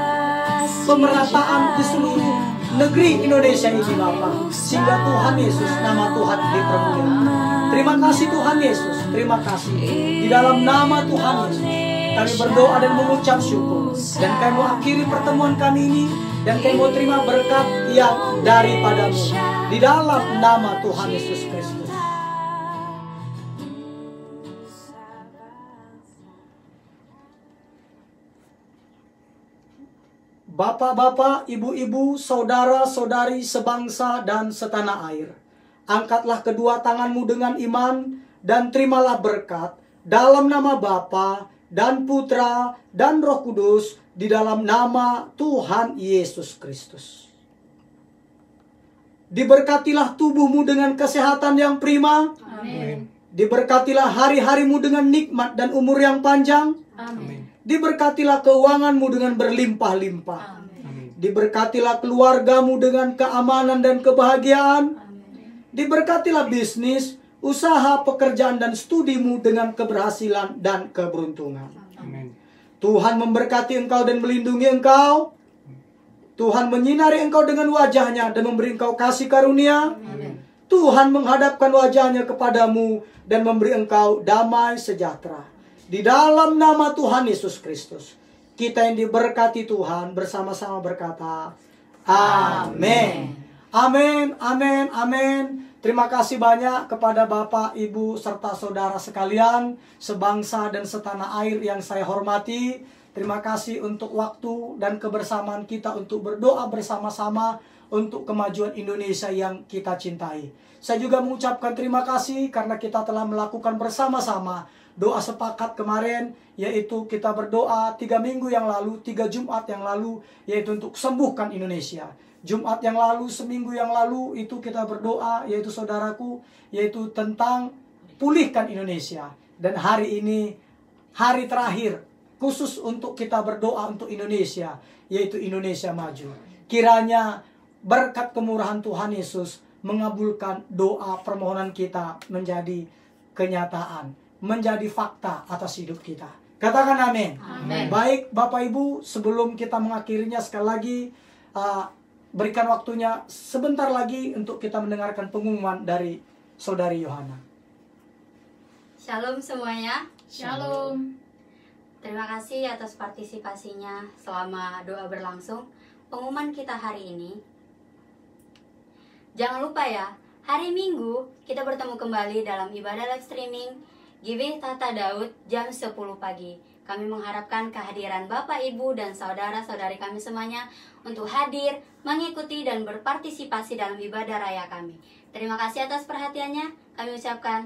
pemerataan di seluruh negeri Indonesia ini Bapa, sehingga Tuhan Yesus, nama Tuhan dipermuliakan. Terima kasih Tuhan Yesus, terima kasih. Di dalam nama Tuhan Yesus kami berdoa dan mengucap syukur, dan kami mau akhiri pertemuan kami ini, dan kami mau terima berkat yang daripada-Mu di dalam nama Tuhan Yesus Kristus. Bapak-bapak, ibu-ibu, saudara-saudari sebangsa dan setanah air, angkatlah kedua tanganmu dengan iman dan terimalah berkat dalam nama Bapa dan Putra dan Roh Kudus, di dalam nama Tuhan Yesus Kristus. Diberkatilah tubuhmu dengan kesehatan yang prima. Amin. Diberkatilah hari-harimu dengan nikmat dan umur yang panjang. Amin. Diberkatilah keuanganmu dengan berlimpah-limpah. Diberkatilah keluargamu dengan keamanan dan kebahagiaan. Diberkatilah bisnis, usaha, pekerjaan, dan studimu dengan keberhasilan dan keberuntungan. Amin. Tuhan memberkati engkau dan melindungi engkau. Tuhan menyinari engkau dengan wajahnya dan memberi engkau kasih karunia. Tuhan menghadapkan wajahnya kepadamu dan memberi engkau damai sejahtera. Di dalam nama Tuhan Yesus Kristus, kita yang diberkati Tuhan bersama-sama berkata, Amin. Amin, amin, amin. Terima kasih banyak kepada Bapak, Ibu, serta saudara sekalian, sebangsa dan setanah air yang saya hormati. Terima kasih untuk waktu dan kebersamaan kita untuk berdoa bersama-sama untuk kemajuan Indonesia yang kita cintai. Saya juga mengucapkan terima kasih karena kita telah melakukan bersama-sama doa sepakat kemarin, yaitu kita berdoa 3 minggu yang lalu, 3 Jumat yang lalu, yaitu untuk sembuhkan Indonesia. Jumat yang lalu, seminggu yang lalu, itu kita berdoa, yaitu saudaraku, yaitu tentang pulihkan Indonesia. Dan hari ini, hari terakhir, khusus untuk kita berdoa untuk Indonesia, yaitu Indonesia maju. Kiranya berkat kemurahan Tuhan Yesus mengabulkan doa permohonan kita menjadi kenyataan, menjadi fakta atas hidup kita. Katakan amin. Amin. Baik Bapak Ibu, sebelum kita mengakhirinya sekali lagi, berikan waktunya sebentar lagi untuk kita mendengarkan pengumuman dari Saudari Yohana. Shalom semuanya. Shalom. Terima kasih atas partisipasinya selama doa berlangsung. Pengumuman kita hari ini, jangan lupa ya, hari Minggu kita bertemu kembali dalam ibadah live streaming GBI Tahta Daud jam 10 pagi. Kami mengharapkan kehadiran Bapak, Ibu, dan saudara-saudari kami semuanya untuk hadir, mengikuti, dan berpartisipasi dalam ibadah raya kami. Terima kasih atas perhatiannya. Kami ucapkan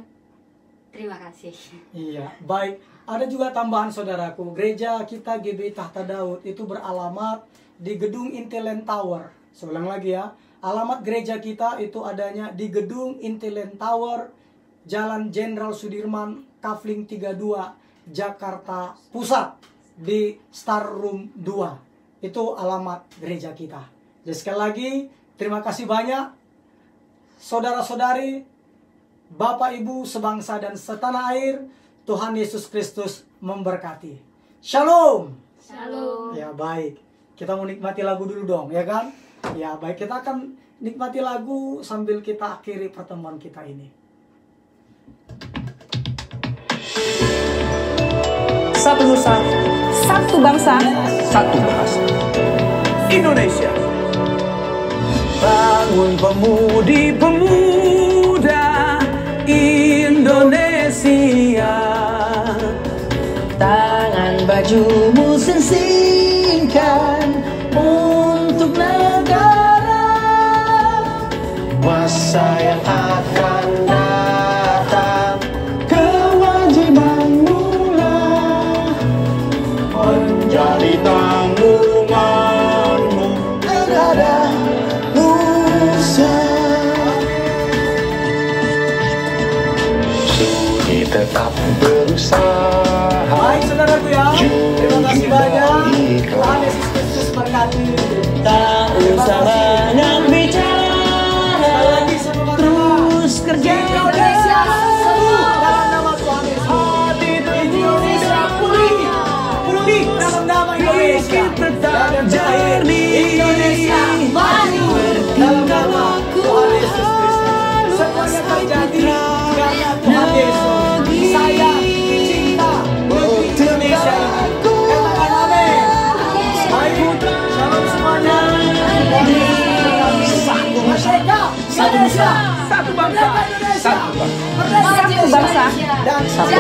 terima kasih. Iya, baik. Ada juga tambahan saudaraku. Gereja kita GBI Tahta Daud itu beralamat di Gedung Intiland Tower. Saya ulang lagi ya. Alamat gereja kita itu adanya di Gedung Intiland Tower, Jalan Jenderal Sudirman, Kafling 32, Jakarta Pusat, di Star Room 2. Itu alamat gereja kita. Jadi sekali lagi, terima kasih banyak. saudara-saudari, Bapak Ibu sebangsa dan setanah air, Tuhan Yesus Kristus memberkati. Shalom. Shalom. Ya baik, kita mau nikmati lagu dulu dong, ya kan? Ya baik, kita akan nikmati lagu sambil kita akhiri pertemuan kita ini. Satu nusa, satu bangsa, satu bahasa. Indonesia. Bangun pemudi-pemuda Indonesia. Tangan bajumu sensingkan untuk negara. Masa yang akan datang, kewajibanmu menjadi tanggunganmu terhadap Nusa. Sudi tetap berusaha. Baik saudaraku ya, terima kasih banyak. Tuhan Yesus Kristus berkati. Tak usah banyak bicara, terus kerja. Indonesia semua dalam nama Tuhan Yesus. Indonesia pulih dalam nama Indonesia. Dan jernih Indonesia maju dalam nama Tuhan Yesus Kristus. Semuanya terjadi karena Tuhan Yesus. Saya cinta negeri Indonesia ini. Katakan amin. Baik, shalom semuanya. Satu nusa, satu bangsa, satu bahasa. Merdeka Satu bangsa, Indonesia. Dan satu